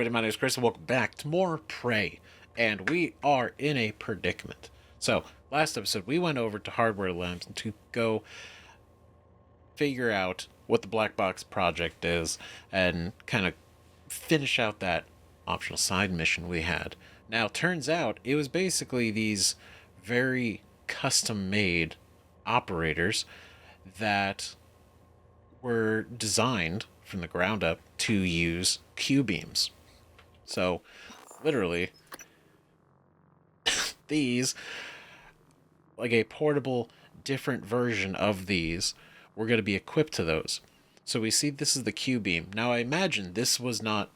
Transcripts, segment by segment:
everybody, my name is Chris, and welcome back to more Prey. And we are in a predicament. So, last episode, we went over to Hardware Labs to go figure out what the black box project is and kind of finish out that optional side mission we had. Now, turns out, it was basically these very custom-made operators that were designed from the ground up to use Q-beams. So, literally, these, like a portable, different version of these, were going to be equipped to those. So we see this is the Q-beam. Now, I imagine this was not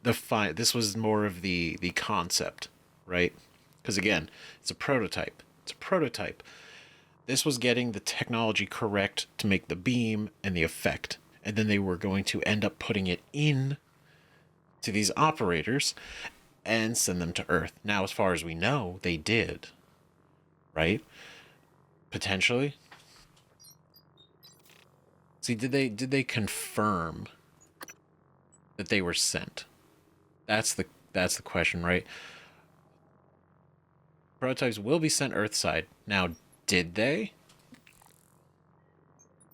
this was more of the concept, right? Because again, it's a prototype. It's a prototype. This was getting the technology correct to make the beam and the effect. And then they were going to end up putting it in to these operators and send them to Earth. Now, as far as we know, they did. Right? Potentially. See, did they confirm that they were sent? That's the question, right? Prototypes will be sent Earthside. Now, did they?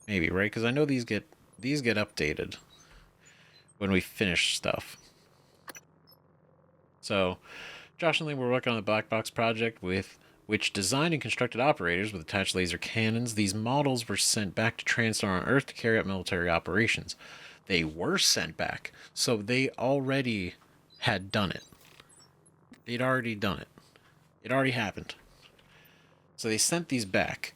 Maybe, right? Because I know these get updated when we finish stuff. So, Josh and Lee were working on the black box project with which designed and constructed operators with attached laser cannons. These models were sent back to TranStar on Earth to carry out military operations. They were sent back, so they already had done it. They'd already done it. It already happened. So they sent these back.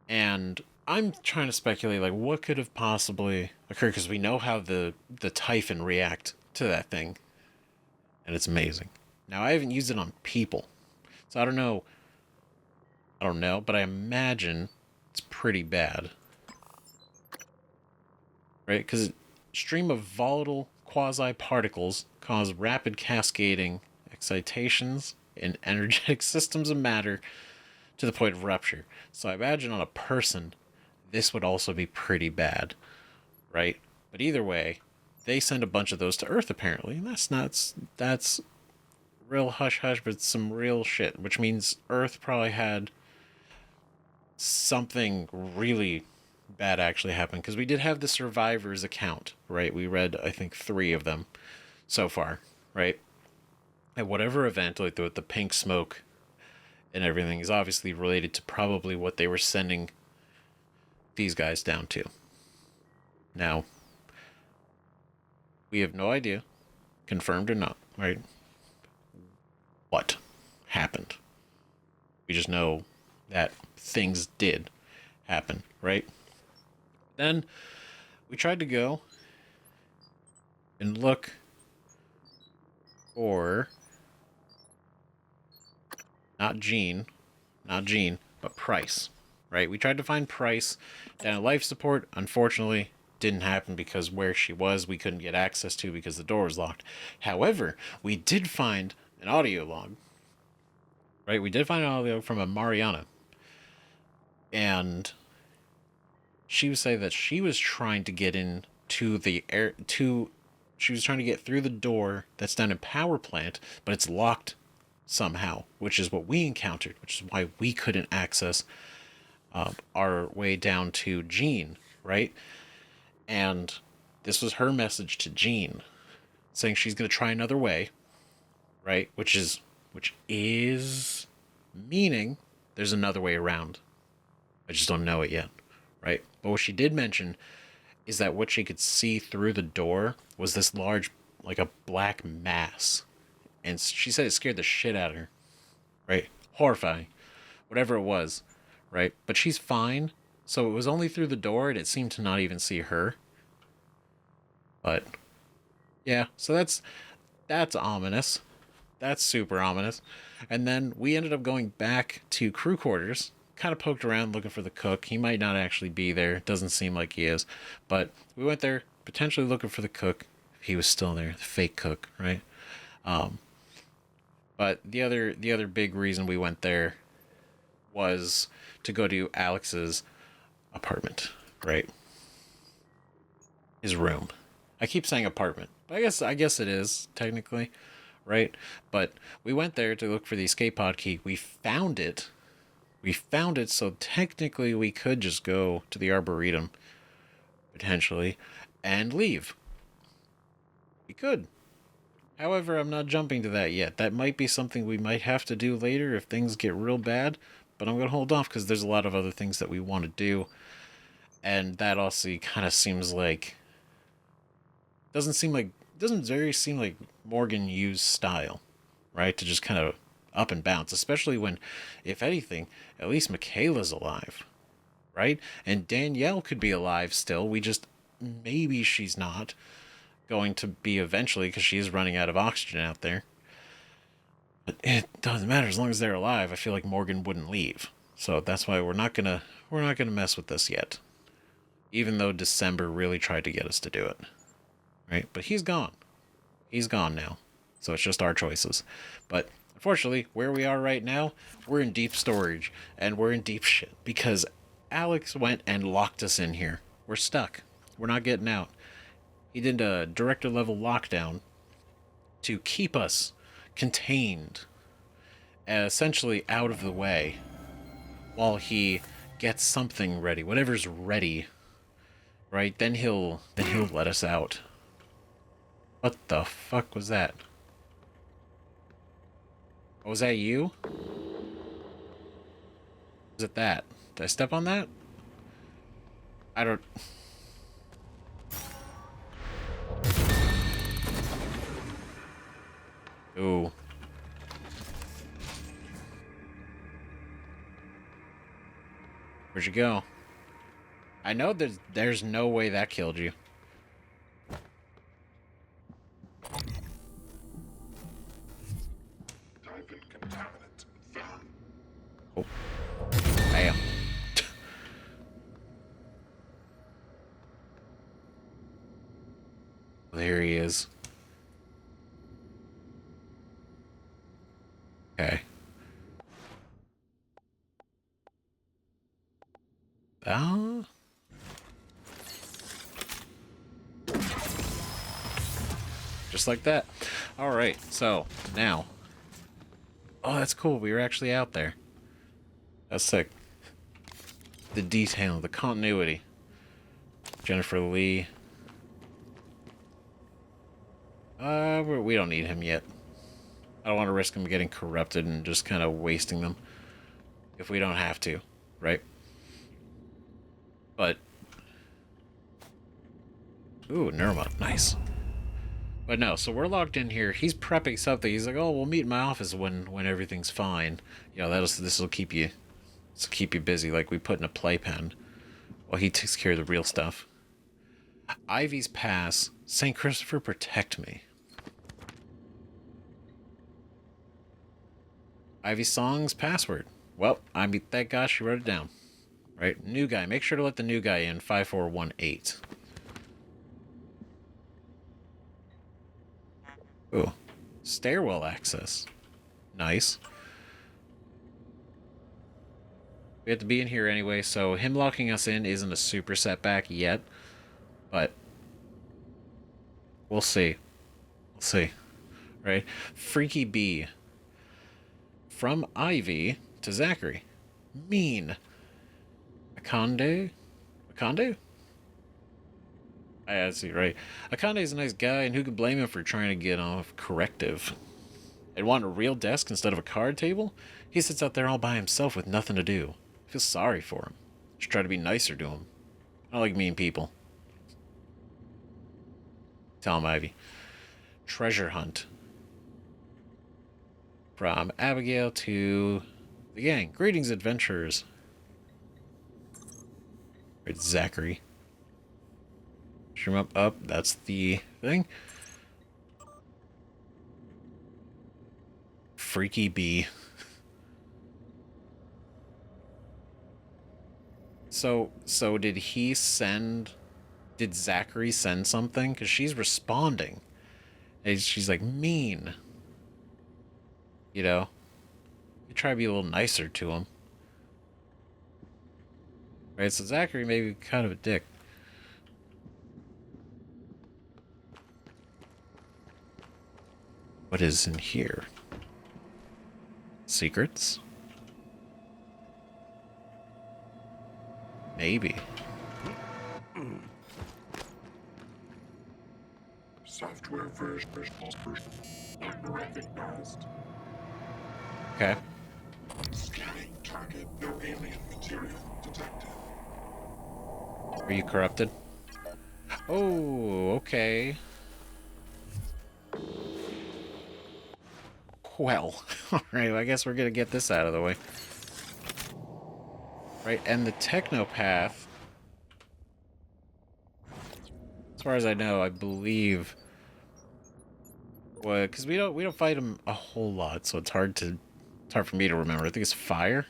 And I'm trying to speculate, like, what could have possibly occurred, because we know how the Typhon react to that thing. And it's amazing. Now, I haven't used it on people. So I don't know, but I imagine it's pretty bad. Right? Because a stream of volatile quasi-particles cause rapid cascading excitations in energetic systems of matter to the point of rupture. So I imagine on a person, this would also be pretty bad. Right? But either way, they send a bunch of those to Earth, apparently. And that's real hush-hush, but some real shit. Which means Earth probably had something really bad actually happen. Because we did have the survivors account, right? We read, I think, 3 of them so far, right? At whatever event, like the pink smoke and everything, is obviously related to probably what they were sending these guys down to. Now, we have no idea, confirmed or not, right? What happened. We just know that things did happen, right? Then we tried to go and look for not Jean, but Price, right? We tried to find Price down at life support. Unfortunately, didn't happen because where she was, we couldn't get access to because the door was locked. However, we did find an audio log, right? We did find an audio from a Mariana, and she was saying that she was trying to get into the air she was trying to get through the door that's down in power plant, but it's locked somehow, which is what we encountered, which is why we couldn't access our way down to Jean, right? And this was her message to Jean, saying she's going to try another way, right? Which is meaning there's another way around. I just don't know it yet, right? But what she did mention is that what she could see through the door was this large, like a black mass. And she said it scared the shit out of her, right? Horrifying. Whatever it was, right? But she's fine. So it was only through the door, and it seemed to not even see her. But, yeah, so that's ominous. That's super ominous. And then we ended up going back to crew quarters, kind of poked around looking for the cook. He might not actually be there. Doesn't seem like he is. But we went there potentially looking for the cook. If he was still there, the fake cook, right? But the other big reason we went there was to go to Alex's apartment, right? His room. I keep saying apartment. I guess it is technically, right? But we went there to look for the escape pod key. We found it. We found it, so technically we could just go to the arboretum potentially and leave. We could. However, I'm not jumping to that yet. That might be something we might have to do later if things get real bad, but I'm going to hold off because there's a lot of other things that we want to do, and that also kind of seems like doesn't very seem like Morgan Yu's style, right? To just kind of up and bounce, especially when, if anything, at least Michaela's alive, right? And Danielle could be alive still. We just maybe she's not going to be eventually because she is running out of oxygen out there. But it doesn't matter as long as they're alive. I feel like Morgan wouldn't leave, so that's why we're not gonna mess with this yet. Even though December really tried to get us to do it, right? But he's gone. He's gone now, so it's just our choices. But unfortunately, where we are right now, we're in deep storage and we're in deep shit because Alex went and locked us in here. We're stuck. We're not getting out. He did a director level lockdown to keep us contained, essentially out of the way, while he gets something ready, whatever's ready. Right? Then he'll let us out. What the fuck was that? Oh, was that you? Was it that? Did I step on that? I don't. Ooh. Where'd you go? I know there's no way that killed you. Oh. Bam. There he is. Okay. Ah. Just like that. Alright, so, now. Oh, that's cool. We were actually out there. That's sick. The detail, the continuity. Jennifer Lee. We don't need him yet. I don't want to risk him getting corrupted and just kind of wasting them. If we don't have to, right? But... Ooh, Neuromod. Nice. But no, so we're logged in here. He's prepping something. He's like, "Oh, we'll meet in my office when everything's fine. You know, this will keep you busy. Like we put in a playpen while he takes care of the real stuff." Ivy's pass. St. Christopher, protect me. Ivy Song's password. Well, I mean, thank gosh she wrote it down. Right, new guy. Make sure to let the new guy in. 5418. Ooh. Stairwell access. Nice. We have to be in here anyway, so him locking us in isn't a super setback yet. But we'll see. We'll see. Right? Freaky B. From Ivy to Zachary. Mean. Akande? Akande? I see, right. Akande's a nice guy, and who could blame him for trying to get off corrective? And want a real desk instead of a card table? He sits out there all by himself with nothing to do. I feel sorry for him. Just try to be nicer to him. I don't like mean people. Tell him, Ivy. Treasure hunt. From Abigail to the gang. Greetings, adventurers. Right, Zachary. Shroom up. That's the thing. Freaky bee. So did he send... Did Zachary send something? Because she's responding. And she's like, mean. You know? You try to be a little nicer to him. Right, so Zachary may be kind of a dick. What is in here? Secrets? Maybe. Software version unrecognized. Okay. Scanning target, no alien material detected. Are you corrupted? Oh, okay. Well, alright, I guess we're gonna get this out of the way. Right, and the technopath, as far as I know, I believe, well, because we don't fight him a whole lot, so it's hard for me to remember. I think it's fire.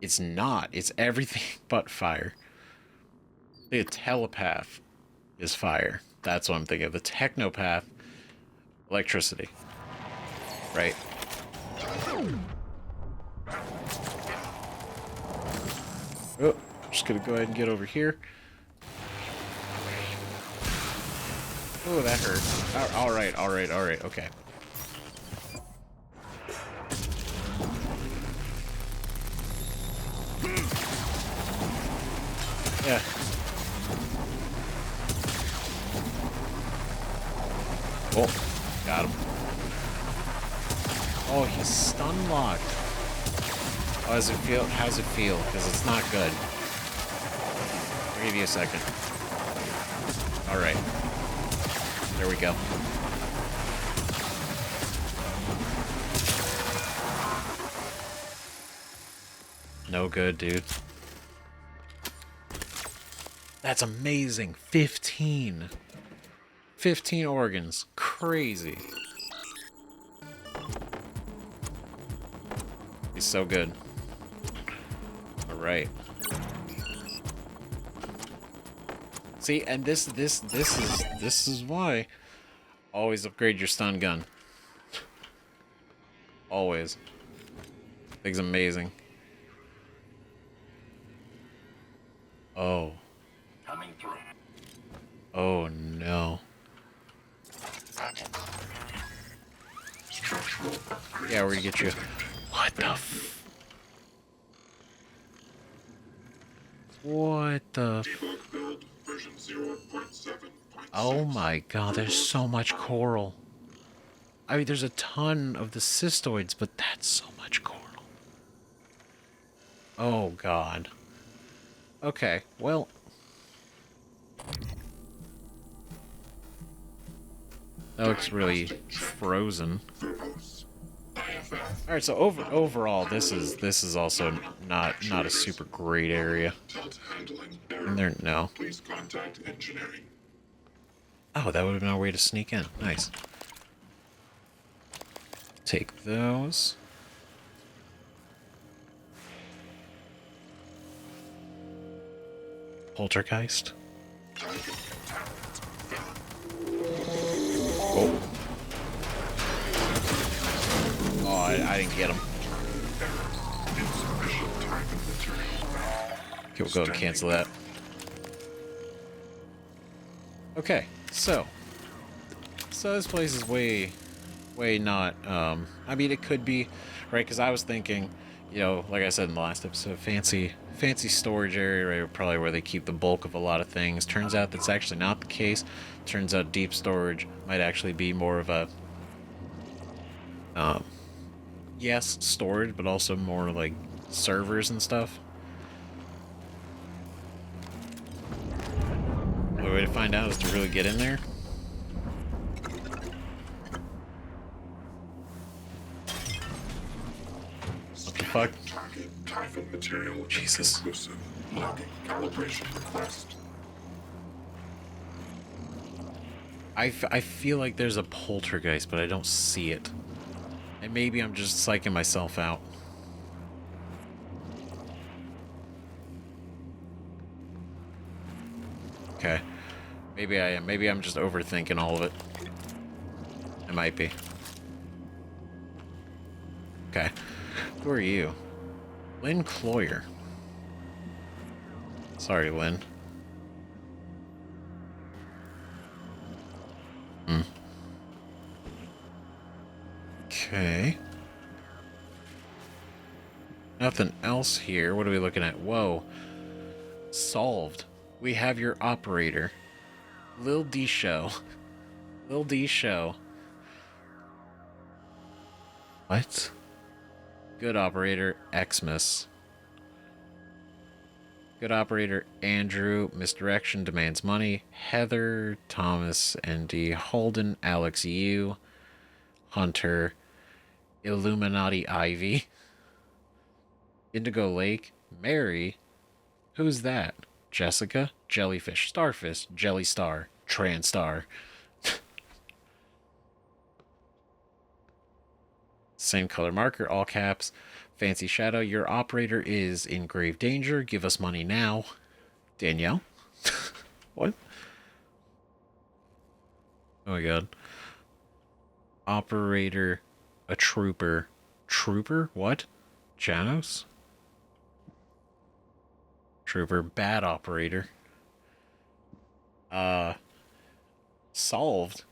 It's not. It's everything but fire. The telepath is fire. That's what I'm thinking of. The technopath, electricity. Right. Oh, just gonna go ahead and get over here. Oh, that hurt. Alright, okay. Yeah. Oh, got him. Oh, he's stun locked. How does it feel? How's it feel? Because it's not good. I'll give you a second. Alright. There we go. No good, dude. That's amazing. 15. 15 organs. Crazy. He's so good. Alright. See, and this is why. Always upgrade your stun gun. Always. Thing's amazing. Oh. Coming through. Oh no. Yeah, we're gonna get you. What the f... What the Debug build version 0.7.6. Oh my god, there's so much coral. I mean, there's a ton of the cystoids, but that's so much coral. Oh god. Okay, well... That looks really frozen. Alright, so overall, this is also not a super great area. And there, no. Please contact engineering. Oh, that would have been our way to sneak in. Nice. Take those. Poltergeist. Oh. Oh, I didn't get him. Okay, we'll go and cancel that. Okay, so this place is way not, I mean, it could be, right, because I was thinking, you know, like I said in the last episode, fancy storage area, right, probably where they keep the bulk of a lot of things. Turns out that's actually not the case. Turns out deep storage might actually be more of a, yes, storage, but also more like servers and stuff. The way to find out is to really get in there. What the fuck? Jesus. I feel like there's a poltergeist, but I don't see it. And maybe I'm just psyching myself out. Okay. Maybe I am. Maybe I'm just overthinking all of it. It might be. Okay. Who are you? Lynn Cloyer. Sorry, Lynn. Okay. Nothing else here. What are we looking at? Whoa. Solved. We have your operator. Lil D Show. Lil D Show. What? Good operator, Xmas. Good operator, Andrew. Misdirection demands money. Heather, Thomas, ND, Holden, Alex U, Hunter, Illuminati Ivy, Indigo Lake, Mary. Who's that? Jessica, Jellyfish, Starfish, Jelly Star, Transtar. Same color marker, all caps. Fancy Shadow, your operator is in grave danger. Give us money now. Danielle? What? Oh my god. Operator, a trooper. Trooper? What? Janos? Trooper, bad operator. Solved.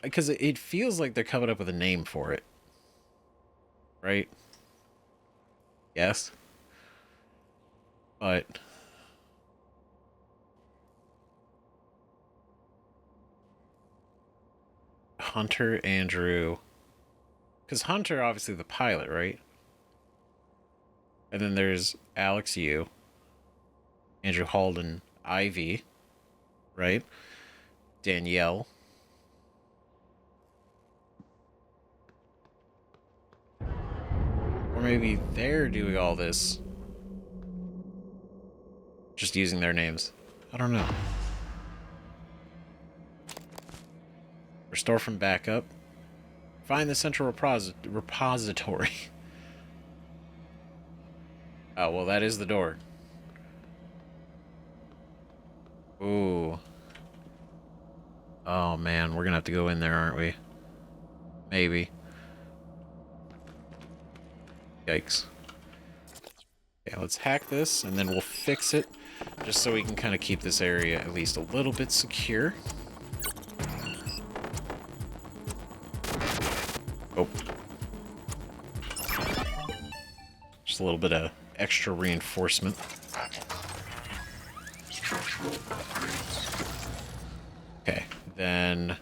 Because it feels like they're coming up with a name for it. Right? Yes. But Hunter, Andrew. Because Hunter, obviously the pilot, right? And then there's Alex U, Andrew Holden, Ivy, right? Danielle. Or maybe they're doing all this. Just using their names. I don't know. Restore from backup. Find the central repository. Oh, well, that is the door. Ooh. Oh, man. We're gonna have to go in there, aren't we? Maybe. Yikes. Yeah, let's hack this, and then we'll fix it, just so we can kind of keep this area at least a little bit secure. Oh. Just a little bit of extra reinforcement. Okay, then I'm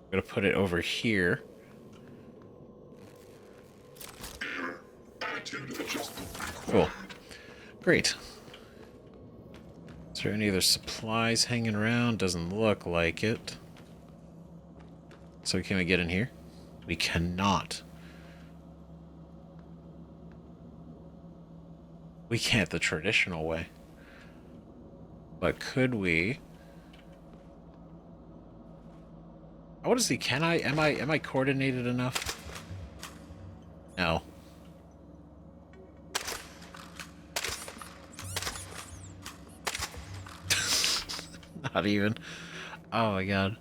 gonna put it over here. Cool. Great. Is there any other supplies hanging around? Doesn't look like it. So can we get in here? We cannot. We can't the traditional way. But could we? I want to see, can I? Am I coordinated enough? No. Not even. Oh my god.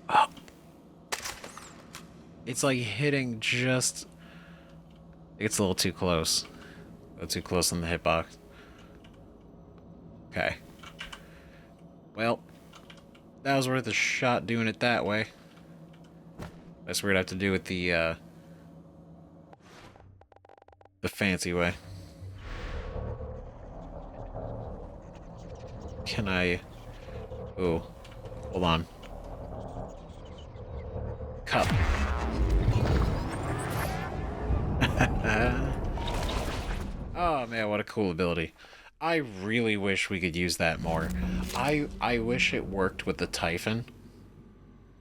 Oh. It's like hitting just... It's a little too close. A little too close on the hitbox. Okay. Well, that was worth a shot doing it that way. That's what we're gonna have to do with the fancy way. Can I... Ooh. Hold on. Cup. Oh man, what a cool ability. I really wish we could use that more. I wish it worked with the Typhon.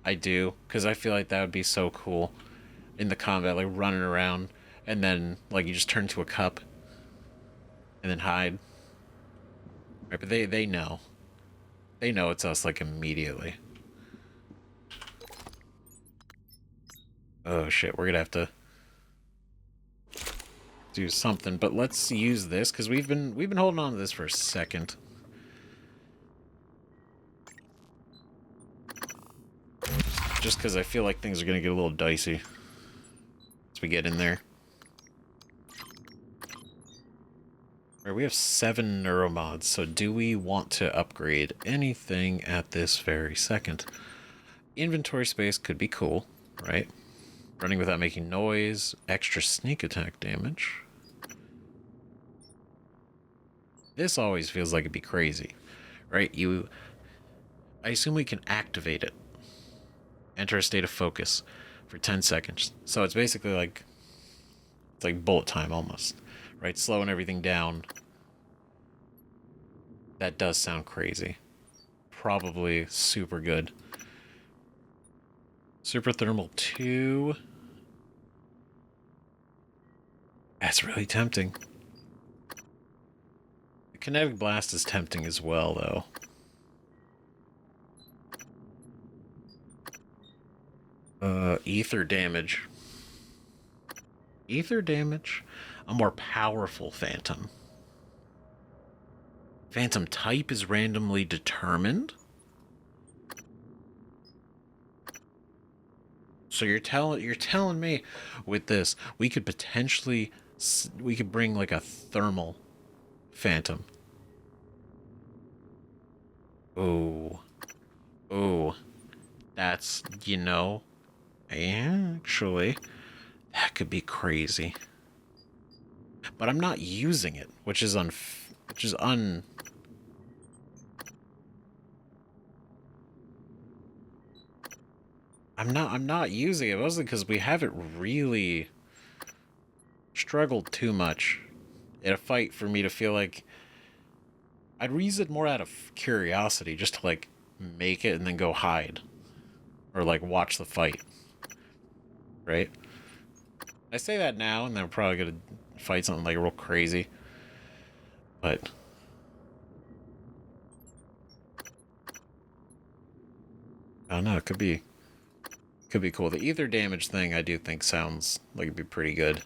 I do, because I feel like that would be so cool in the combat, like running around, and then like you just turn to a cup and then hide. Right, but they know. They know it's us like immediately. Oh shit, we're gonna have to do something, but let's use this because we've been holding on to this for a second. Just because I feel like things are gonna get a little dicey as we get in there. Right, we have 7 neuromods, so do we want to upgrade anything at this very second? Inventory space could be cool, right? Running without making noise, extra sneak attack damage. This always feels like it'd be crazy, right? I assume we can activate it. Enter a state of focus for 10 seconds. So it's basically like, it's like bullet time almost, right? Slowing everything down. That does sound crazy. Probably super good. Super Thermal 2. That's really tempting. The Kinetic Blast is tempting as well, though. Ether damage. Ether damage? A more powerful Phantom. Phantom type is randomly determined? So you're telling me with this, we could potentially, we could bring like a thermal Phantom. Oh. Oh. That's, you know, actually, that could be crazy. But I'm not using it, which is I'm not using it mostly because we haven't really struggled too much in a fight for me to feel like I'd use it more out of curiosity, just to like make it and then go hide. Or like watch the fight. Right? I say that now and then I'm probably gonna fight something like real crazy. But I don't know, it could be cool. The ether damage thing I do think sounds like it'd be pretty good.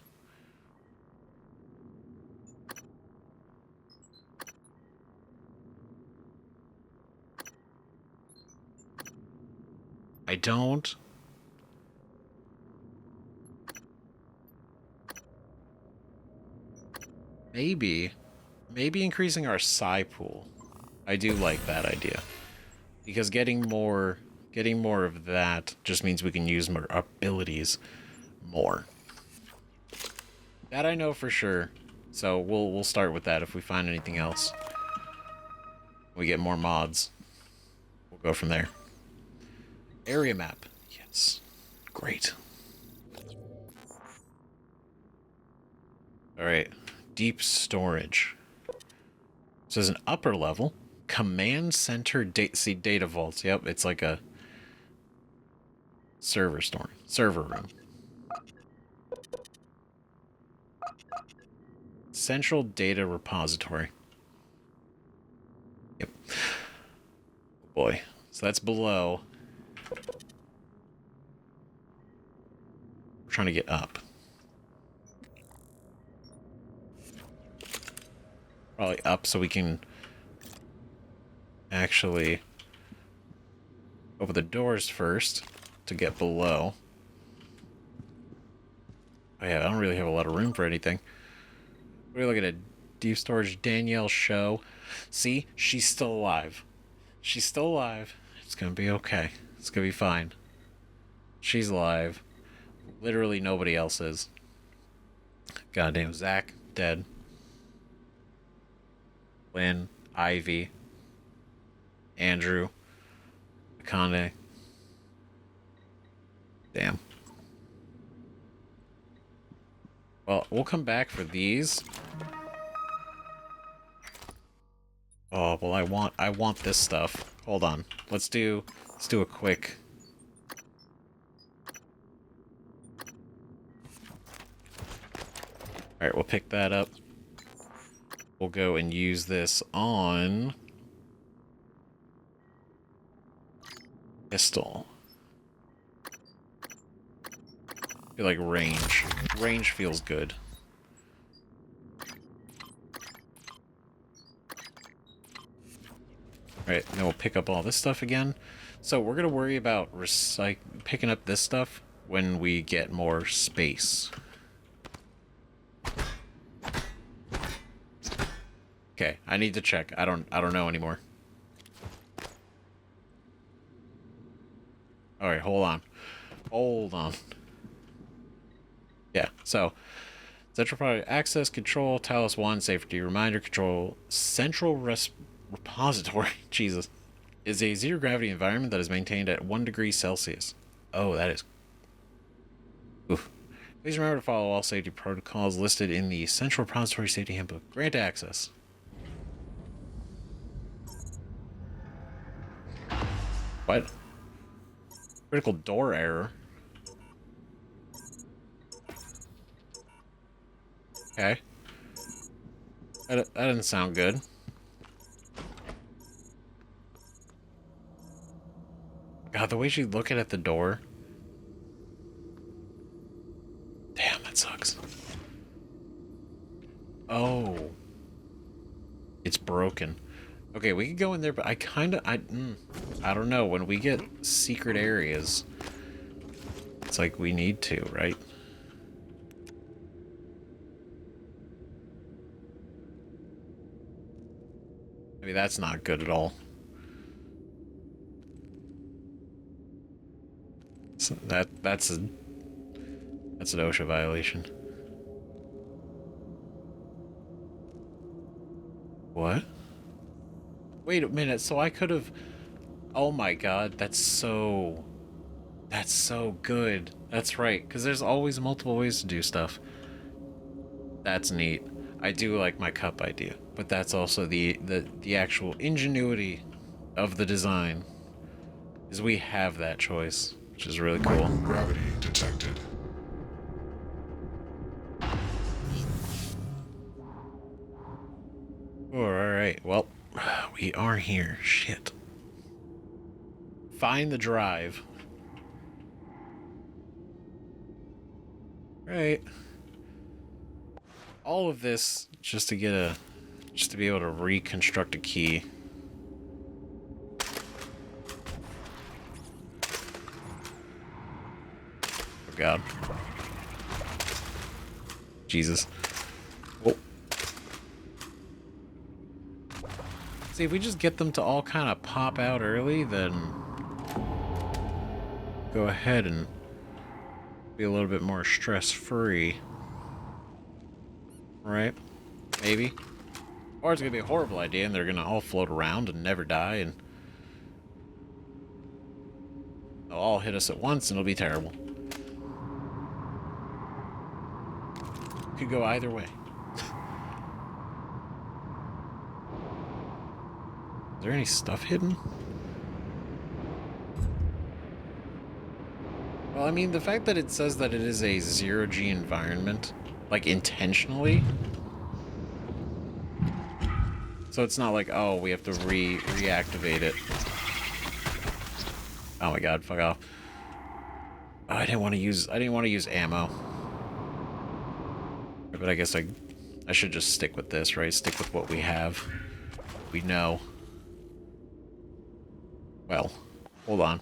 I don't. Maybe increasing our psi pool. I do like that idea. Because getting more of that just means we can use more abilities more. That I know for sure. So we'll start with that. If we find anything else, we get more mods. We'll go from there. Area map. Yes. Great. Alright. Deep storage. So there's an upper level. Command center data vaults. Yep, it's like a server room. Central data repository. Yep. Oh boy. So that's below. We're trying to get up. Probably up so we can actually open the doors first to get below. Oh yeah, I don't really have a lot of room for anything. We're looking at deep storage. Danielle Show. See? She's still alive. She's still alive. It's gonna be okay. It's gonna be fine. She's alive. Literally nobody else is. Goddamn Zach, dead. Lynn, Ivy, Andrew, Akane. Damn. Well, we'll come back for these. Oh, well, I want this stuff. Hold on. Let's do a quick. All right, we'll pick that up. We'll go and use this on pistol. I feel like range. Range feels good. Alright, then we'll pick up all this stuff again. So we're going to worry about picking up this stuff when we get more space. Okay, I need to check. I don't know anymore. All right, hold on. Hold on. Yeah, so central product access control, Talos 1, safety reminder control, central repository, Jesus, is a zero gravity environment that is maintained at 1 degree Celsius. Oh, that is. Oof. Please remember to follow all safety protocols listed in the Central Repository Safety Handbook. Grant access. What? Critical door error. Okay. That doesn't sound good. God, the way she's looking at the door. Damn, that sucks. Oh. It's broken. Okay, we could go in there, but I don't know. When we get secret areas, it's like we need to, right? Maybe that's not good at all. So that's an OSHA violation. What? Wait a minute, so I could have... Oh my god, that's so good. That's right, because there's always multiple ways to do stuff. That's neat. I do like my cup idea, but that's also the actual ingenuity of the design, is we have that choice, which is really cool. Microgravity detected. Oh, alright, well, we are here. Shit. Find the drive. Right. All of this just to get just to be able to reconstruct a key. Oh god. Jesus. Oh. See, if we just get them to all kind of pop out early, then go ahead and be a little bit more stress-free. Right? Maybe. Or it's gonna be a horrible idea and they're gonna all float around and never die and they'll all hit us at once and it'll be terrible. Could go either way. Is there any stuff hidden? Well, I mean, the fact that it says that it is a zero-G environment, like, intentionally. So it's not like, oh, we have to reactivate it. Oh my god, fuck off. Oh, I didn't want to use ammo. But I guess I should just stick with this, right? Stick with what we have. We know. Well, hold on.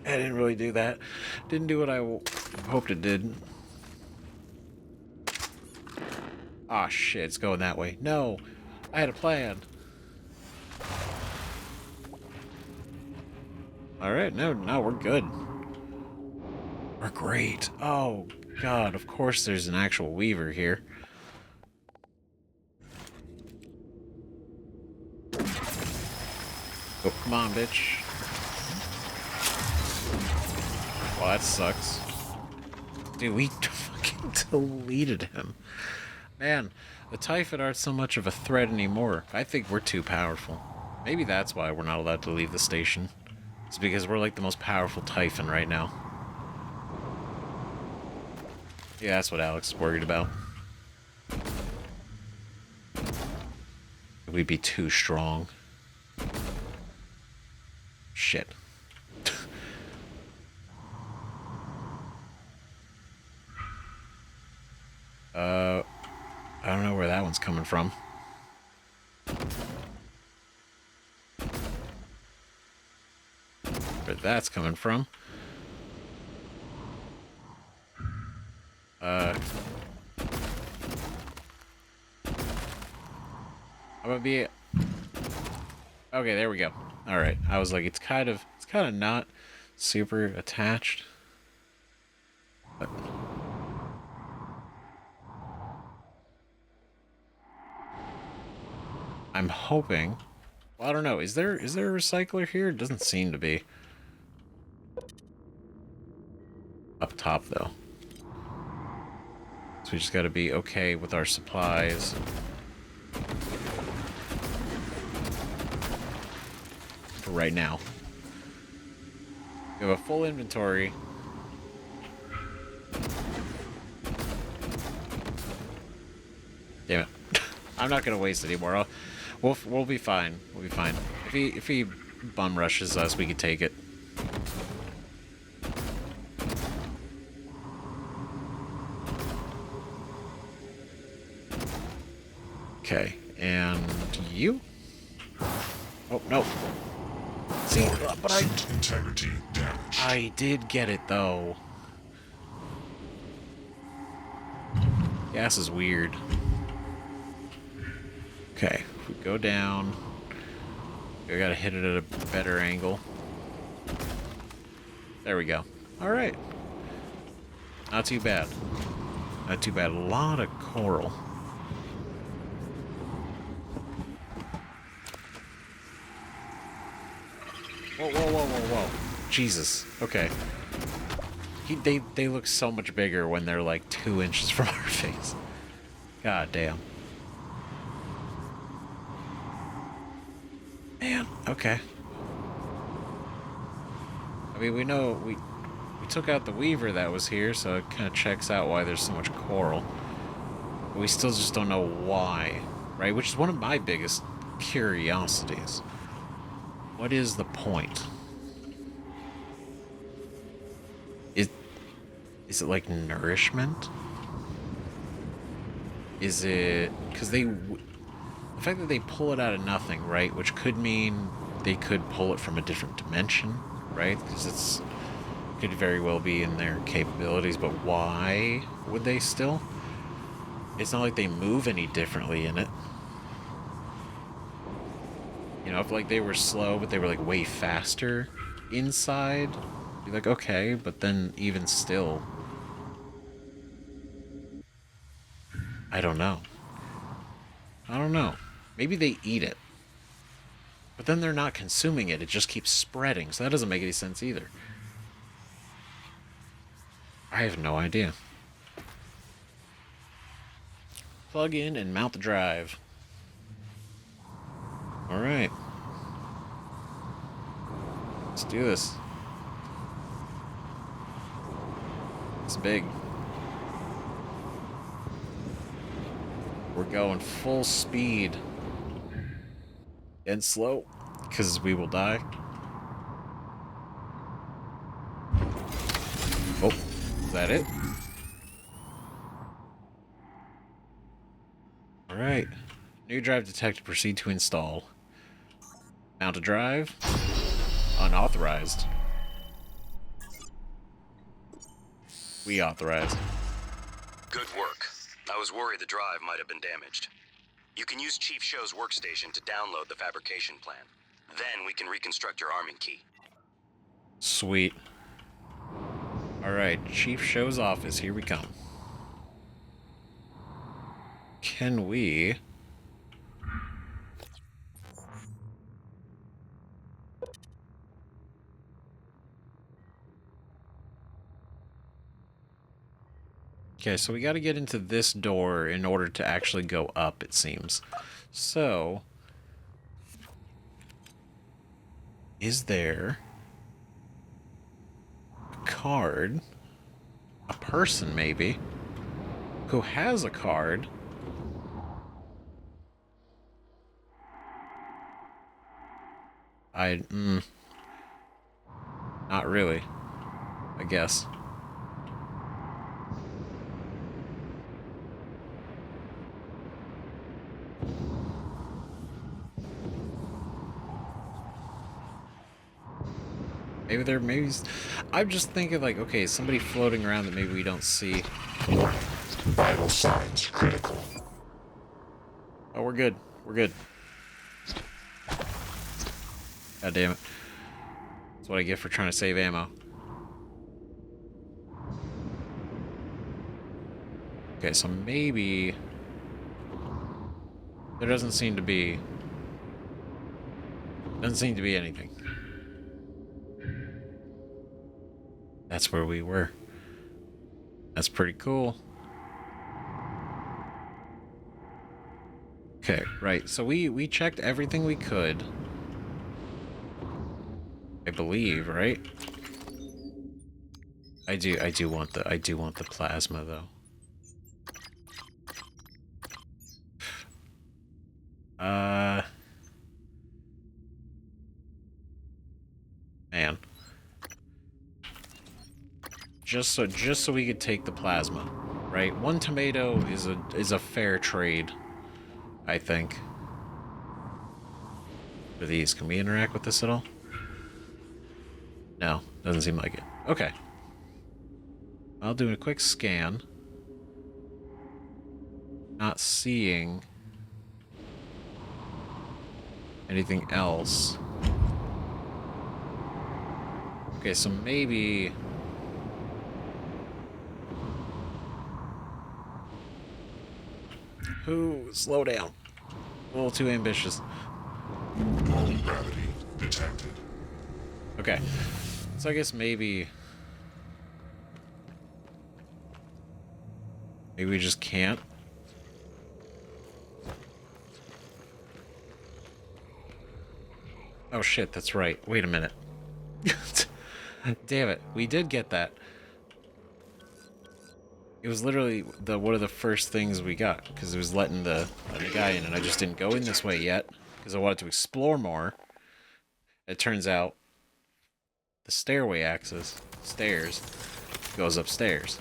I didn't really do that. Didn't do what I hoped it did. Ah, shit, it's going that way. No, I had a plan. Alright, no, we're good. We're great. Oh, God, of course there's an actual Weaver here. Oh, come on, bitch. Well, that sucks. Dude, we fucking deleted him. Man, the Typhon aren't so much of a threat anymore. I think we're too powerful. Maybe that's why we're not allowed to leave the station. It's because we're like the most powerful Typhon right now. Yeah, that's what Alex is worried about. We'd be too strong. Shit. I don't know where that one's coming from. carpet that's coming from. I'm gonna be... Okay, there we go. Alright, I was like, it's kind of not super attached. But... I'm hoping... Well, I don't know. Is there a recycler here? It doesn't seem to be. Up top, though. So we just gotta be okay with our supplies. For right now. We have a full inventory. Damn it. I'm not gonna waste any more. We'll be fine. We'll be fine. If he bum rushes us, we can take it. Okay, and you? Oh no. See, but Suit integrity damaged. I did get it though. Gas is weird. Okay, if we go down, we gotta hit it at a better angle. There we go. Alright. Not too bad. Not too bad. A lot of coral. Whoa, whoa, whoa, whoa, whoa. Jesus. Okay. They look so much bigger when they're like 2 inches from our face. God damn. Man, okay. I mean, we know we took out the weaver that was here, so it kind of checks out why there's so much coral. But we still just don't know why, right? Which is one of my biggest curiosities. What is the point? Is it like nourishment? Is it because the fact that they pull it out of nothing, right? Which could mean they could pull it from a different dimension, right? Because could very well be in their capabilities, but why would they still? It's not like they move any differently in it. You know, if like they were slow, but they were like way faster inside, be like, okay, but then even still, I don't know. I don't know. Maybe they eat it. But then they're not consuming it. It just keeps spreading. So that doesn't make any sense either. I have no idea. Plug in and mount the drive. Alright. Let's do this. It's big. We're going full speed. And slow, because we will die. Oh, is that it? Alright. New drive detected. Proceed to install. Mount a drive. Unauthorized. We authorized. Good work. I was worried the drive might have been damaged. You can use Chief Show's workstation to download the fabrication plan. Then we can reconstruct your arming key. Sweet. Alright, Chief Show's office. Here we come. Can we... Okay, so we got to get into this door in order to actually go up, it seems. So, is there a card, a person maybe, who has a card not really, I guess. I'm just thinking like, okay, somebody floating around that maybe we don't see. Warning. Vital signs critical. Oh, we're good. We're good. God damn it. That's what I get for trying to save ammo. Okay, so maybe... There doesn't seem to be... Doesn't seem to be anything. That's where we were. That's pretty cool. Okay, right. So we checked everything we could. I believe, right? I do want the plasma though. Man. Just so we could take the plasma, right? One tomato is a fair trade, I think. For these, can we interact with this at all? No, doesn't seem like it. Okay. I'll do a quick scan. Not seeing anything else. Okay, so maybe... Slow down. A little too ambitious. Normal gravity detected. Okay. So I guess maybe we just can't. Oh shit, that's right. Wait a minute. Damn it. We did get that. It was literally one of the first things we got, because it was letting the guy in, and I just didn't go in this way yet, because I wanted to explore more. It turns out the stairway axis, stairs, goes upstairs.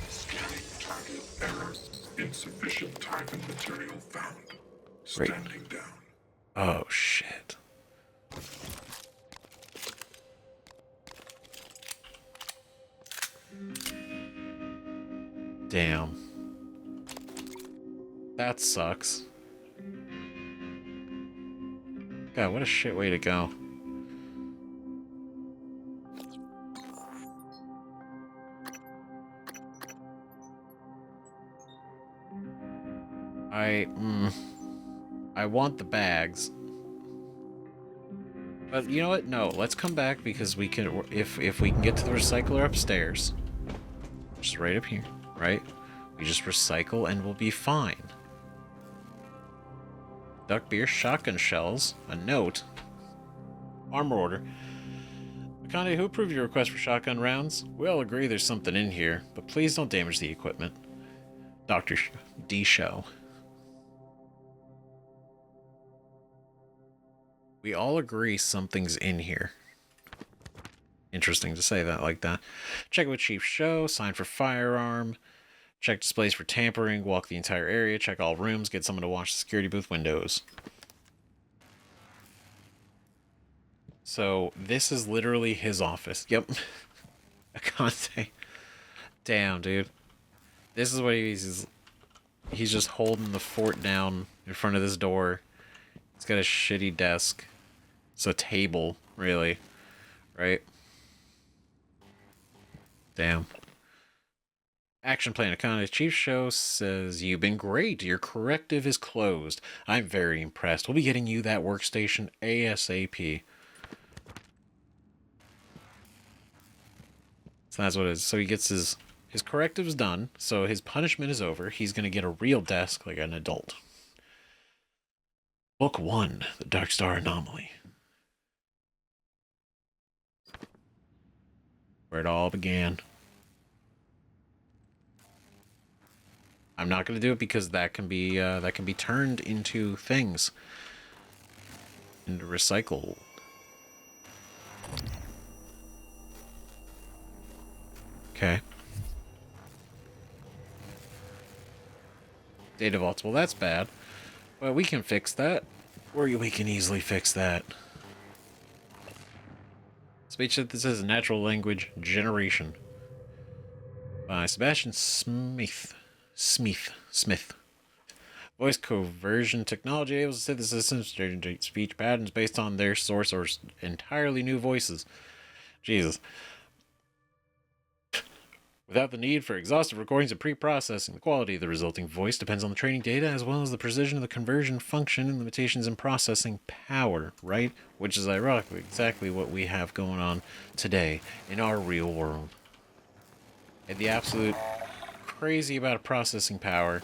Scanning target error. Insufficient target material found. Great. Standing down. Oh, shit. Damn. That sucks. God, what a shit way to go. I want the bags. But you know what? No, let's come back because we can, if we can get to the recycler upstairs, just right up here, right? We just recycle and we'll be fine. Duck beer, shotgun shells, a note, armor order. Akande, who approved your request for shotgun rounds? We all agree there's something in here, but please don't damage the equipment. Dr. D. Show. We all agree something's in here. Interesting to say that like that. Check with Chief Show, sign for firearm, check displays for tampering, walk the entire area, check all rooms, get someone to watch the security booth windows. So, this is literally his office. Yep. Akante. Damn, dude. This is what he's just holding the fort down in front of this door. He's got a shitty desk. It's a table, really. Right? Damn. Action plan Akane. Chief Show says, you've been great. Your corrective is closed. I'm very impressed. We'll be getting you that workstation ASAP. So that's what it is. So he gets his correctives done. So his punishment is over. He's going to get a real desk like an adult. Book 1, The Dark Star Anomaly. Where it all began. I'm not going to do it because that can be turned into things. Into recycle. Okay. Data vaults. Well, that's bad. Well, we can fix that. We can easily fix that. Speech synthesis and natural language generation by Sebastian Smith. Voice conversion technology able to synthesize and generate speech patterns based on their source or entirely new voices. Jesus. Without the need for exhaustive recordings and pre-processing, the quality of the resulting voice depends on the training data as well as the precision of the conversion function and limitations in processing power, right? Which is ironically exactly what we have going on today in our real world. And the absolute crazy amount of processing power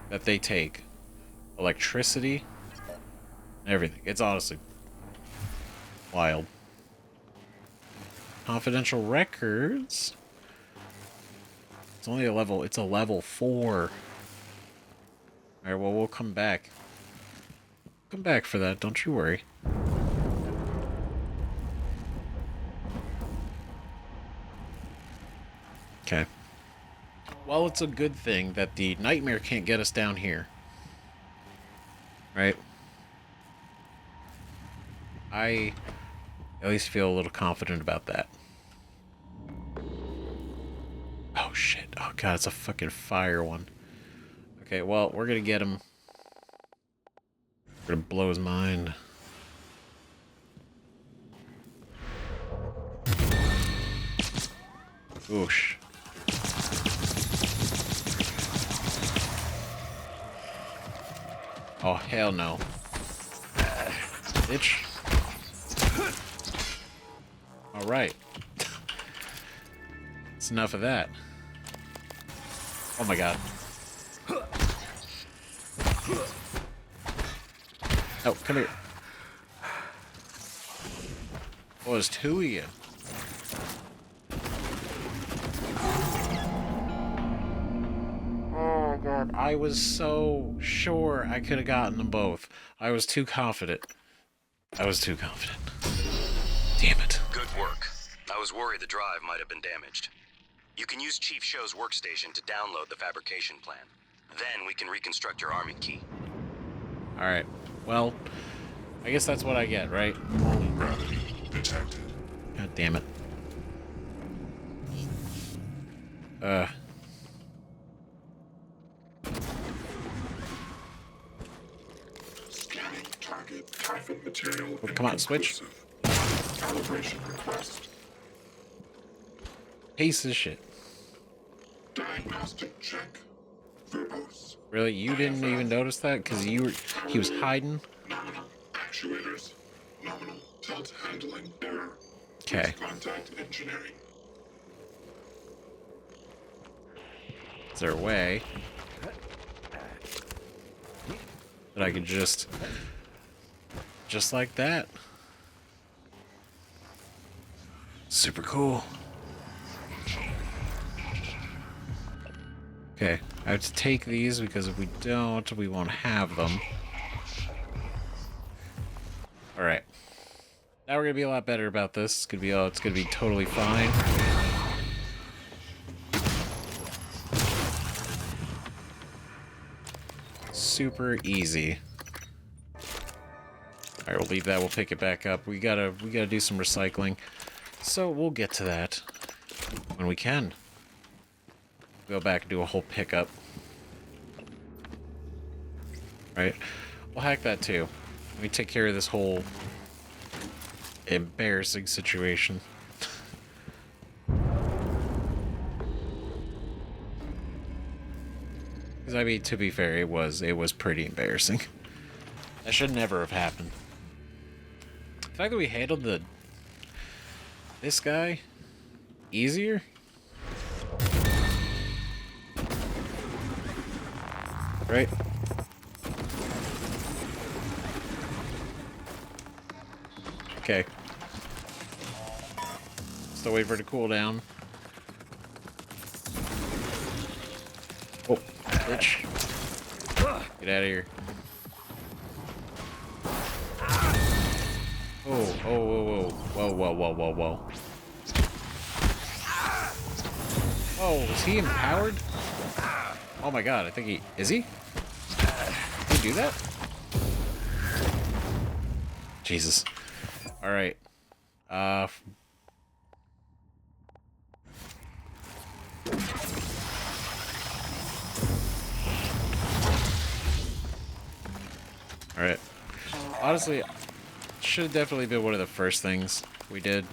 that they take. Electricity and everything. It's honestly wild. Confidential records. It's only a level. It's a level 4. Alright, well, we'll come back. Come back for that, don't you worry. Okay. Well, it's a good thing that the nightmare can't get us down here. Right? I at least feel a little confident about that. Oh shit. Oh god, it's a fucking fire one. Okay, well, we're gonna get him. We're gonna blow his mind. Oosh. Oh, hell no. Bitch. Alright. It's enough of that. Oh my god. Oh, come here. Oh, there's 2 of you. Oh my god. I was so sure I could have gotten them both. I was too confident. Damn it. Good work. I was worried the drive might have been damaged. You can use Chief Show's workstation to download the fabrication plan. Then we can reconstruct your army key. Alright. Well, I guess that's what I get, right? Low gravity detected. God damn it. Scanning target typhon material. Well, come on, switch. Calibration request. Piece of shit. Diagnostic check. Verbose. Really? You didn't even notice that? Because he was hiding? Nominal actuators. Nominal tilt handling error. Okay. Contact engineering. Is there a way that I could just like that? Super cool. Okay, I have to take these because if we don't, we won't have them. Alright. Now we're gonna be a lot better about this. It's gonna be totally fine. Super easy. Alright, we'll leave that, we'll pick it back up. We gotta do some recycling. So we'll get to that when we can. Go back and do a whole pickup. Right? We'll hack that too. Let me take care of this whole embarrassing situation. Because I mean, to be fair, it was pretty embarrassing. That should never have happened. The fact that we handled this guy easier. Right? Okay. Still wait for it to cool down. Oh, bitch. Get out of here. Oh, whoa, whoa, whoa. Whoa. Oh, is he empowered? Oh my god, I think he... Is he? you do that? Jesus. Alright. Alright. Honestly, should have definitely been one of the first things we did.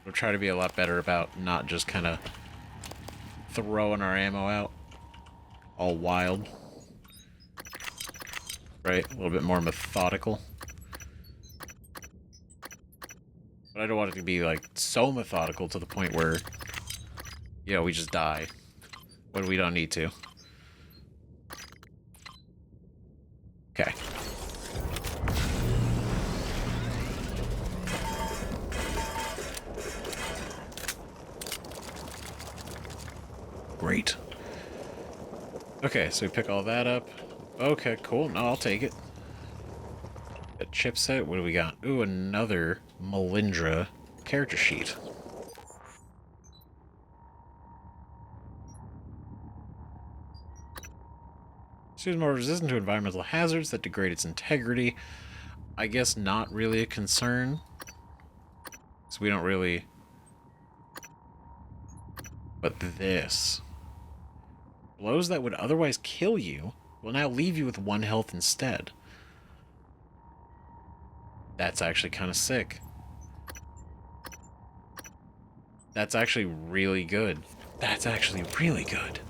We'll try to be a lot better about not just kind of throwing our ammo out all wild. Right? A little bit more methodical. But I don't want it to be, like, so methodical to the point where, you know, we just die when we don't need to. Okay. Great. Okay, so we pick all that up. Okay, cool. No, I'll take it. A chipset. What do we got? Ooh, another Melindra character sheet. She's more resistant to environmental hazards that degrade its integrity. I guess not really a concern. So we don't really... But this... Blows that would otherwise kill you will now leave you with 1 health instead. That's actually kind of sick. That's actually really good. That's actually really good.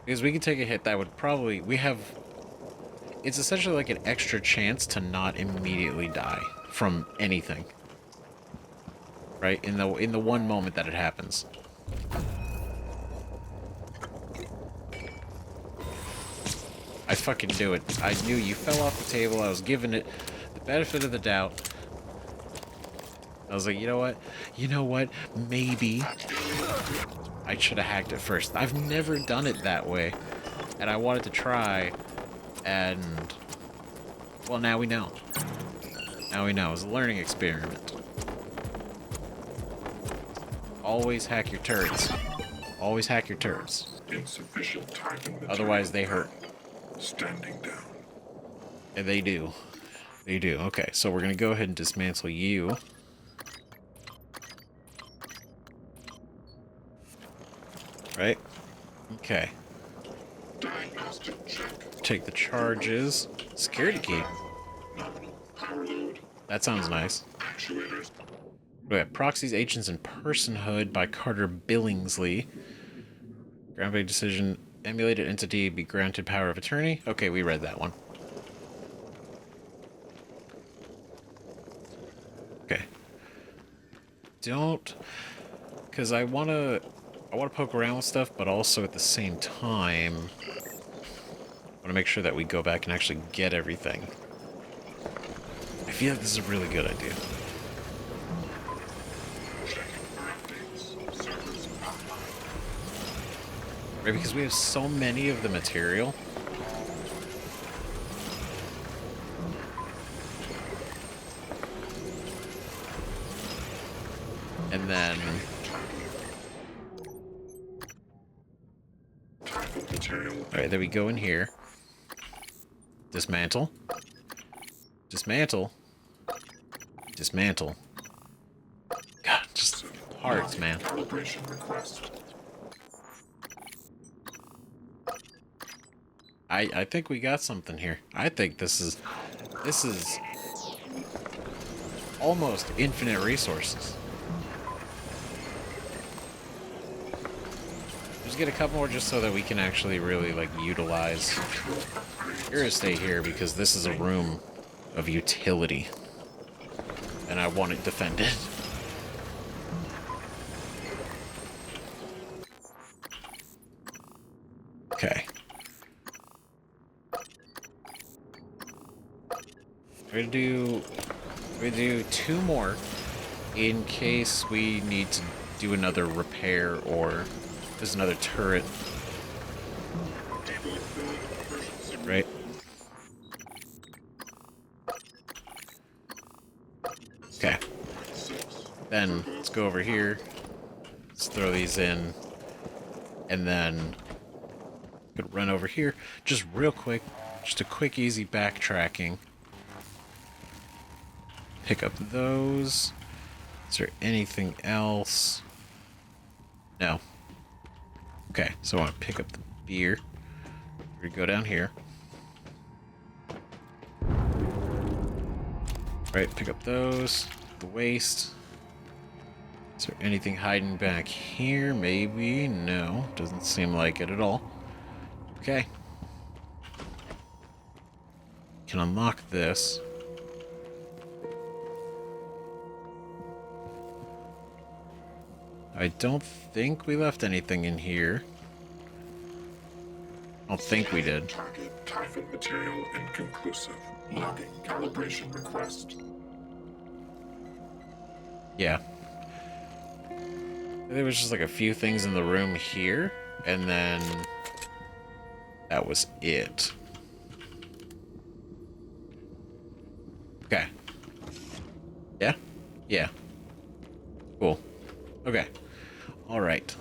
Because we can take a hit that would probably... We have... It's essentially like an extra chance to not immediately die from anything. Right? In the one moment that it happens. I fucking knew it. I knew you fell off the table. I was giving it the benefit of the doubt. I was like, you know what? You know what? Maybe I should have hacked it first. I've never done it that way. And I wanted to try. And... Well, now we know. Now we know. It was a learning experiment. Always hack your turrets. Always hack your turrets. Insufficient time in the Otherwise, they hurt. Standing down. And they do. They do. Okay, so we're going to go ahead and dismantle you. Right? Okay. Diagnostic check. Take the charges. Security key. Nominal power load. That sounds nice. Actuators. We have Proxies, Agents, and Personhood by Carter Billingsley. Groundbreaking decision. Emulated entity be granted power of attorney. Okay, we read that one. Okay. Don't... Because I want to poke around with stuff, but also at the same time... I want to make sure that we go back and actually get everything. I feel like this is a really good idea. Right, because we have so many of the material. And then... Alright, there we go in here. Dismantle. Dismantle. Dismantle. God, just parts, man. Calibration request. I think we got something here. I think this is almost infinite resources. Just get a couple more just so that we can actually really, like, utilize... You're gonna stay here because this is a room of utility. And I want it defended. Okay. We're gonna do 2 more in case we need to do another repair or there's another turret. Right? Okay. Then let's go over here. Let's throw these in. And then Could run over here. Just real quick. Just a quick, easy backtracking. Pick up those. Is there anything else? No. Okay, so I want to pick up the beer. We're going to go down here. Right, pick up those. The waste. Is there anything hiding back here? Maybe. No. Doesn't seem like it at all. Okay. Can unlock this. I don't think we left anything in here. I don't think we did. Target typhon material inconclusive. Logging calibration request. Yeah. There was just like a few things in the room here, and then that was it. Okay. Yeah? Yeah. Cool. Okay. Alright.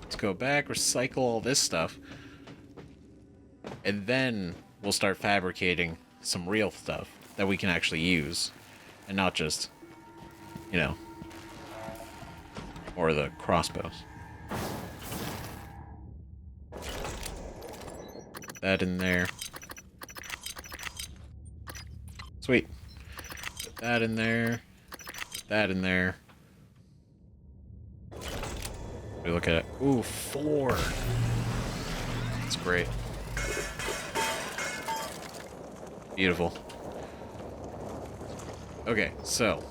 Let's go back, recycle all this stuff, and then we'll start fabricating some real stuff that we can actually use, and not just, you know, or the crossbows. Put that in there. Sweet. Put that in there. Put that in there. We look at it. Ooh, 4. That's great. Beautiful. Okay, so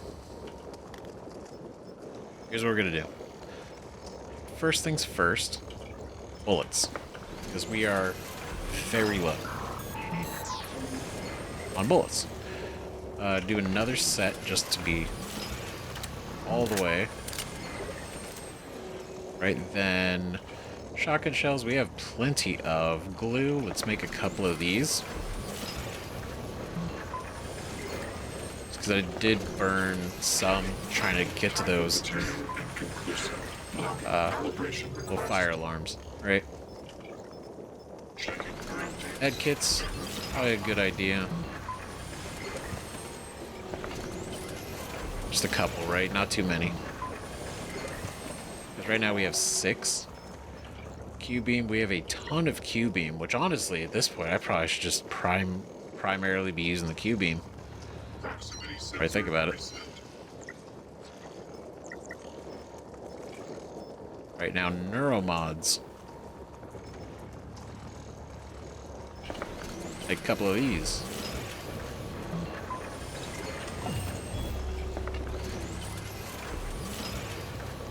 here's what we're gonna do. First things first, bullets, because we are very low on bullets. Do another set just to be all the way. Right, then shotgun shells, we have plenty of. Glue, let's make a couple of these. Because I did burn some trying to get to those little fire alarms, right? Ed kits, probably a good idea. Just a couple, right? Not too many. Because right now we have 6. Q-beam, we have a ton of Q-beam, which honestly, at this point, I probably should just primarily be using the Q-beam. Right, think about it. Right now, Neuromods. Take a couple of these.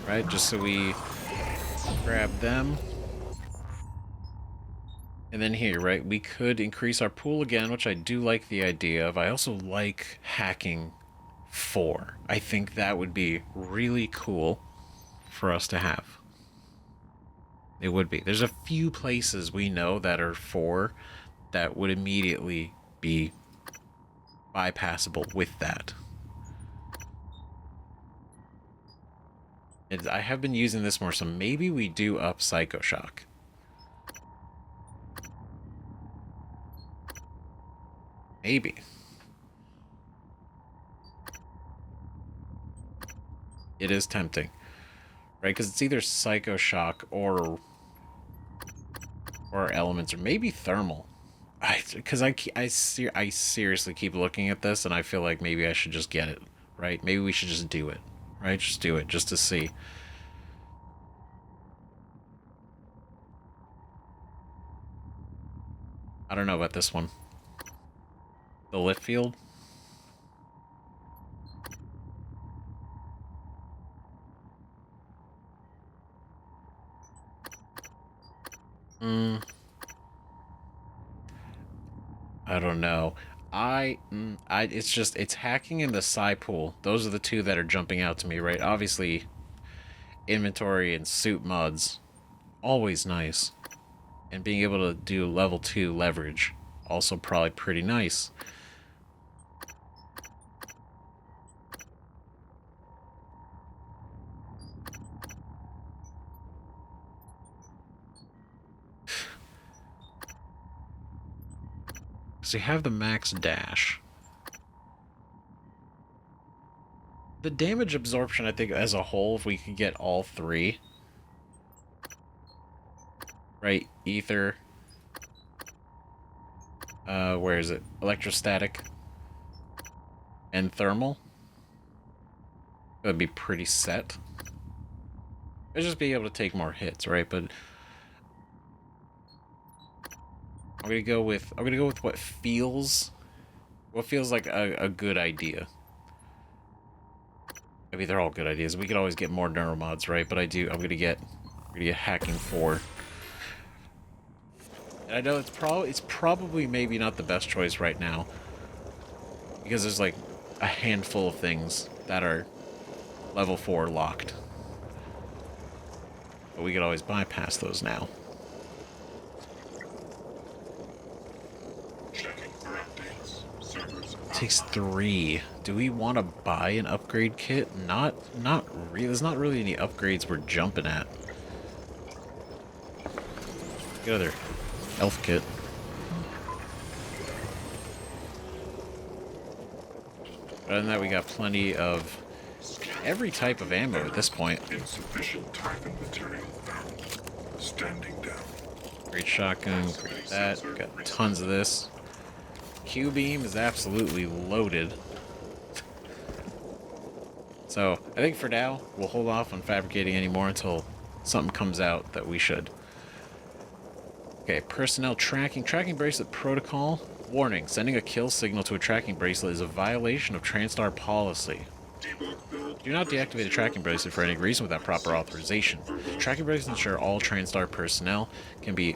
Right, just so we grab them. And then here, right, we could increase our pool again, which I do like the idea of. I also like hacking 4. I think that would be really cool for us to have. It would be. There's a few places we know that are 4 that would immediately be bypassable with that. And I have been using this more, so maybe we do up Psycho Shock. Maybe. It is tempting. Right? Because it's either Psycho Shock or elements, or maybe thermal. Because I seriously keep looking at this, and I feel like maybe I should just get it. Right? Maybe we should just do it. Right? Just do it, just to see. I don't know about this one. The lift field. I don't know. It's hacking in the psi pool. Those are the two that are jumping out to me, right? Obviously, inventory and suit mods, always nice. And being able to do level 2 leverage, also probably pretty nice. So you have the max dash. The damage absorption, I think, as a whole, if we could get all three. Right, ether. Where is it? Electrostatic. And thermal. That would be pretty set. I'd just be able to take more hits, right? But I'm gonna go with what feels like a good idea. I mean, they're all good ideas. We could always get more neuromods, right? But I'm gonna get hacking 4. And I know it's probably maybe not the best choice right now, because there's like a handful of things that are level 4 locked. But we could always bypass those now. Checking for updates. Servers Takes 3. Do we want to buy an upgrade kit? Not really. There's not really any upgrades we're jumping at. Get other elf kit. Other than that, we got plenty of every type of ammo at this point. insufficient type and material found. Standing down. Great shotgun, great that. We got tons of this. Q-beam is absolutely loaded. So, I think for now, we'll hold off on fabricating anymore until something comes out that we should. Okay, personnel tracking. Tracking bracelet protocol. Warning, sending a kill signal to a tracking bracelet is a violation of TranStar policy. Do not deactivate a tracking bracelet for any reason without proper authorization. Tracking bracelets ensure all TranStar personnel can be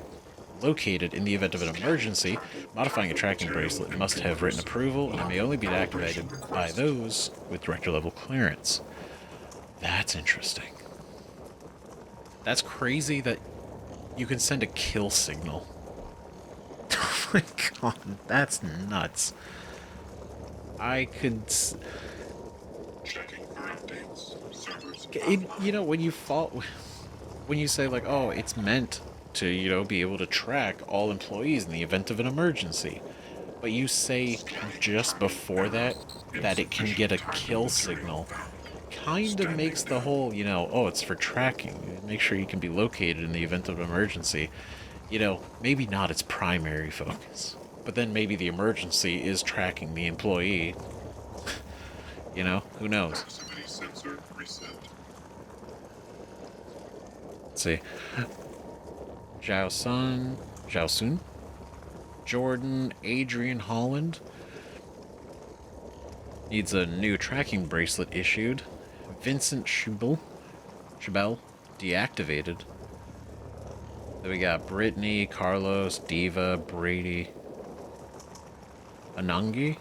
located in the event of an emergency. Modifying a tracking bracelet must have written approval and may only be activated by those with director level clearance. That's interesting. That's crazy that you can send a kill signal. Oh my god, that's nuts. I could... Checking for updates. Servers you know, when you say like, oh, it's meant to, you know, be able to track all employees in the event of an emergency, but you say just before that it can get a kill signal, kind of makes the whole, you know, oh, it's for tracking, make sure you can be located in the event of an emergency, you know, maybe not its primary focus, but then maybe the emergency is tracking the employee. You know, who knows? proximity sensor reset. Let's see. Zhao Sun, Jordan, Adrian Holland. Needs a new tracking bracelet issued. Vincent Chabel, deactivated. Then we got Brittany, Carlos, Diva, Brady, Anangi,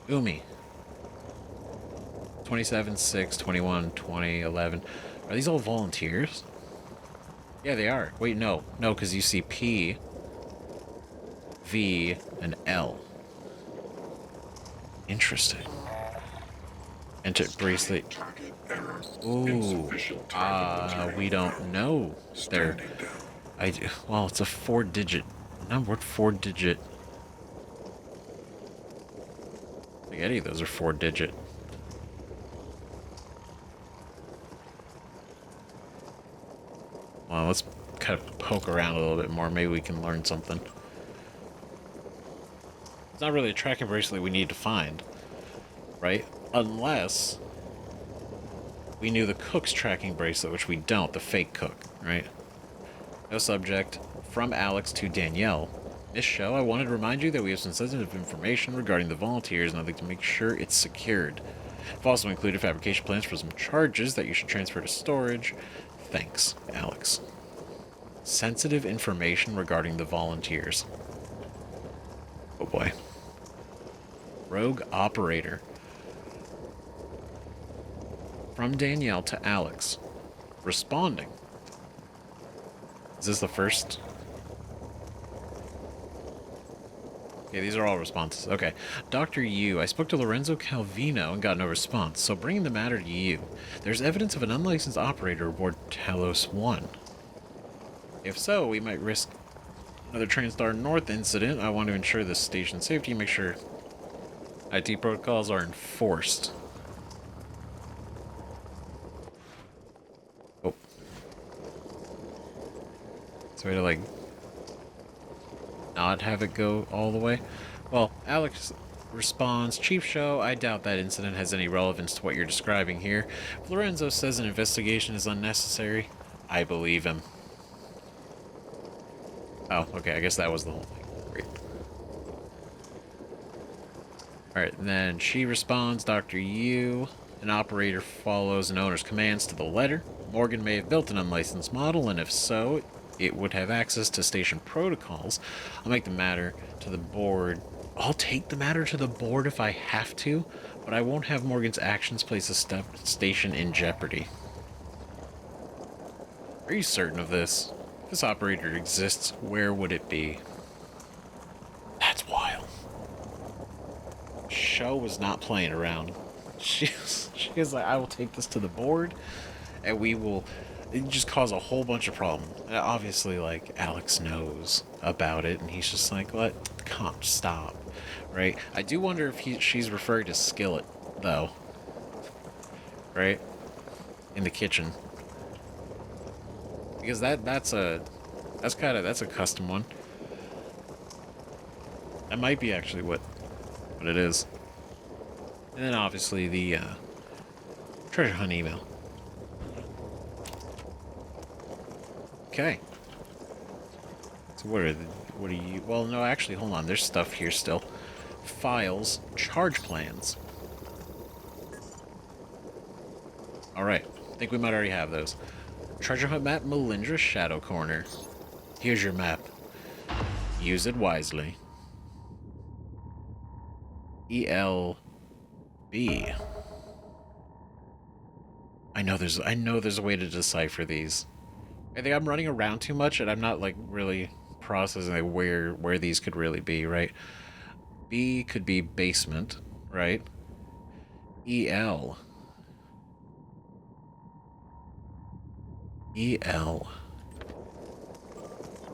Umi. 27, 6, 21, 20, 11. Are these all volunteers? Yeah, they are. Wait, no. No, because you see P, V, and L. Interesting. Enter bracelet. Target error. Ooh. Insufficient type and material We don't found. know. They're... Standing down. Well, it's a 4-digit number. 4-digit. I think any of those are 4-digit. Well, let's kind of poke around a little bit more. Maybe we can learn something. It's not really a tracking bracelet we need to find, right? Unless we knew the cook's tracking bracelet, which we don't, the fake cook, right? No subject. From Alex to Danielle. This show, I wanted to remind you that we have some sensitive information regarding the volunteers, and I'd like to make sure it's secured. I've also included fabrication plans for some charges that you should transfer to storage. Thanks, Alex. Sensitive information regarding the volunteers. Oh boy. Rogue operator. From Danielle to Alex. Responding. Is this the first? Okay, these are all responses. Okay. Dr. Yu, I spoke to Lorenzo Calvino and got no response, so bringing the matter to you. There's evidence of an unlicensed operator aboard Talos 1. If so, we might risk Another TrainStar North incident. I want to ensure the station safety, make sure IT protocols are enforced. Oh. So we had to, like, not have it go all the way. Well, Alex responds, Chief Show, I doubt that incident has any relevance to what you're describing here. If Lorenzo says an investigation is unnecessary, I believe him. Oh, okay, I guess that was the whole thing. Great. Alright, and then she responds, Dr. Yu, an operator follows an owner's commands to the letter. Morgan may have built an unlicensed model, and if so, it would have access to station protocols. I'll make the matter to the board. I'll take the matter to the board if I have to, but I won't have Morgan's actions place the station in jeopardy. Are you certain of this? If this operator exists, where would it be? That's wild. Show was not playing around. She was like, I will take this to the board, and we will just cause a whole bunch of problems. Obviously, like, Alex knows about it, and he's just like, what? Come, stop. Right? I do wonder if she's referring to Skillet, though. Right? In the kitchen. Because that's a custom one. That might be actually what it is. And then obviously the treasure hunt email. Okay. So what are you? Well, no, actually, hold on. There's stuff here still. Files, charge plans. All right. I think we might already have those. Treasure hunt map, Melindra Shadow Corner. Here's your map. Use it wisely. ELB. I know there's a way to decipher these. I think I'm running around too much, and I'm not, like, really processing, like, where these could really be, right? B could be basement, right? EL.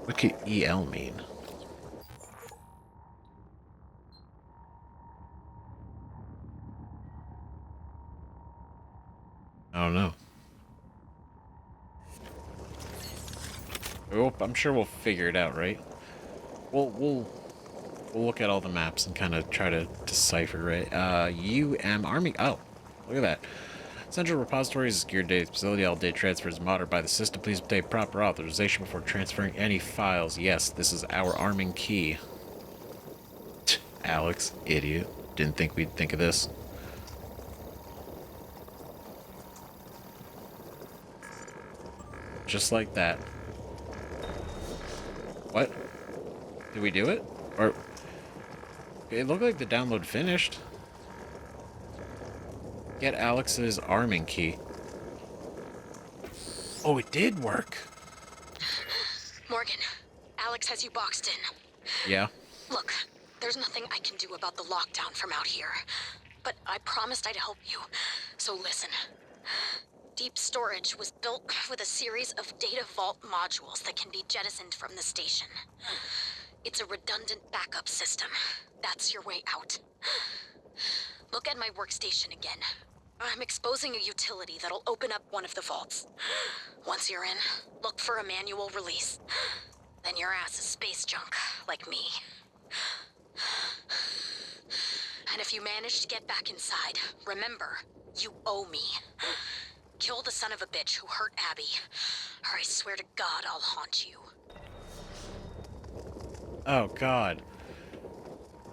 What could EL mean? I don't know. I'm sure we'll figure it out, right? We'll look at all the maps and kind of try to decipher, right? UM Army. Oh, look at that. Central Repository is a secured data facility. All data transfers monitored by the system. Please obtain proper authorization before transferring any files. Yes, this is our arming key. Alex, idiot. Didn't think we'd think of this. Just like that. What? Did we do it? Or... It looked like the download finished. Get Alex's arming key. Oh, it did work. Morgan, Alex has you boxed in. Yeah. Look, there's nothing I can do about the lockdown from out here. But I promised I'd help you. So listen. Deep storage was built with a series of data vault modules that can be jettisoned from the station. It's a redundant backup system. That's your way out. Look at my workstation again. I'm exposing a utility that'll open up one of the vaults. Once you're in, look for a manual release. Then your ass is space junk, like me. And if you manage to get back inside, remember, you owe me. Kill the son of a bitch who hurt Abby, or I swear to God I'll haunt you. Oh, God.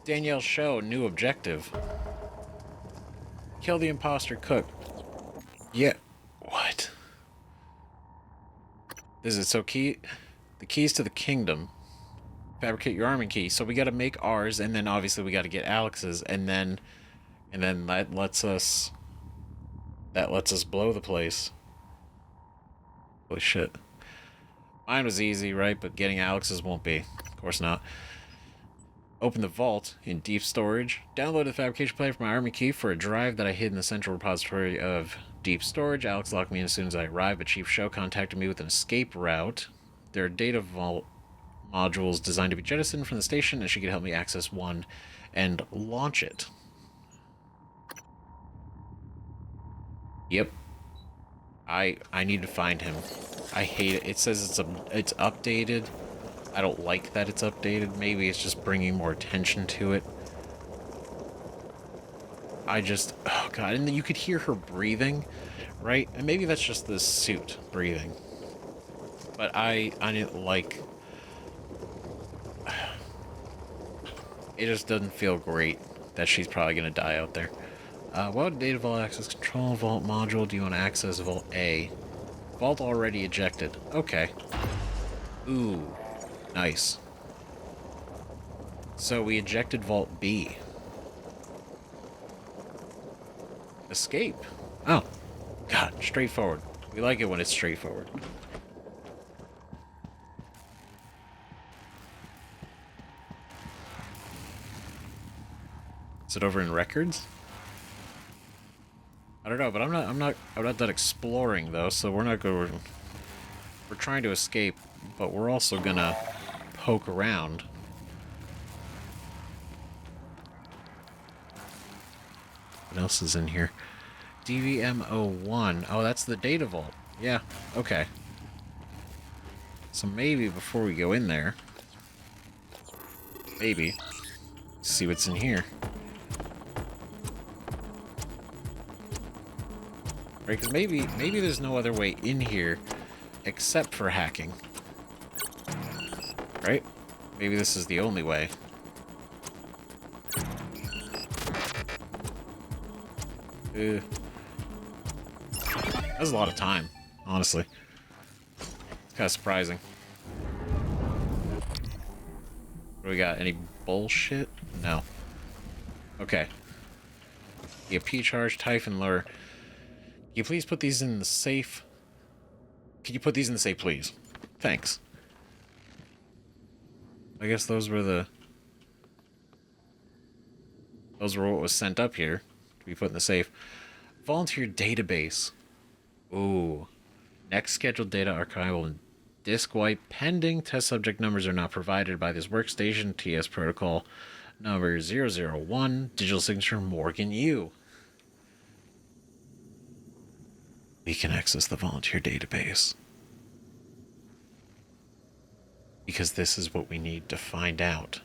Danielle Show, new objective. Kill the imposter cook. Yeah. What? This is so key. The keys to the kingdom. Fabricate your arming key. So we gotta make ours, and then obviously we gotta get Alex's, and then that lets us blow the place. Holy shit. Mine was easy, right? But getting Alex's won't be. Of course not. Open the vault in deep storage. Download the fabrication plan from my army key for a drive that I hid in the central repository of deep storage. Alex locked me in as soon as I arrived, but Chief Show contacted me with an escape route. There are data vault modules designed to be jettisoned from the station, and she could help me access one and launch it. Yep. I need to find him. I hate it. It says it's updated. I don't like that it's updated. Maybe it's just bringing more attention to it. Oh god, and then you could hear her breathing, right? And maybe that's just the suit breathing. But I didn't like... It just doesn't feel great that she's probably going to die out there. What data vault access control vault module do you want to access? Vault A. Vault already ejected. Okay. Ooh. Nice. So we ejected Vault B. Escape. Oh. God, straightforward. We like it when it's straightforward. Is it over in records? I don't know, but I'm not done exploring though, so we're not going. We're trying to escape, but we're also gonna poke around. What else is in here? DVM01. Oh, that's the data vault. Yeah, okay. So maybe before we go in there, maybe see what's in here. Right, because maybe there's no other way in here except for hacking. Right? Maybe this is the only way. That was a lot of time, honestly. It's kind of surprising. What do we got? Any bullshit? No. Okay. Yeah, P-charge, Typhon lure. Can you please put these in the safe? Can you put these in the safe, please? Thanks. I guess those were what was sent up here to be put in the safe. Volunteer database. Ooh. Next scheduled data archival and disk wipe pending. Test subject numbers are not provided by this workstation. TS protocol number 001. Digital signature Morgan U. We can access the volunteer database. Because this is what we need to find out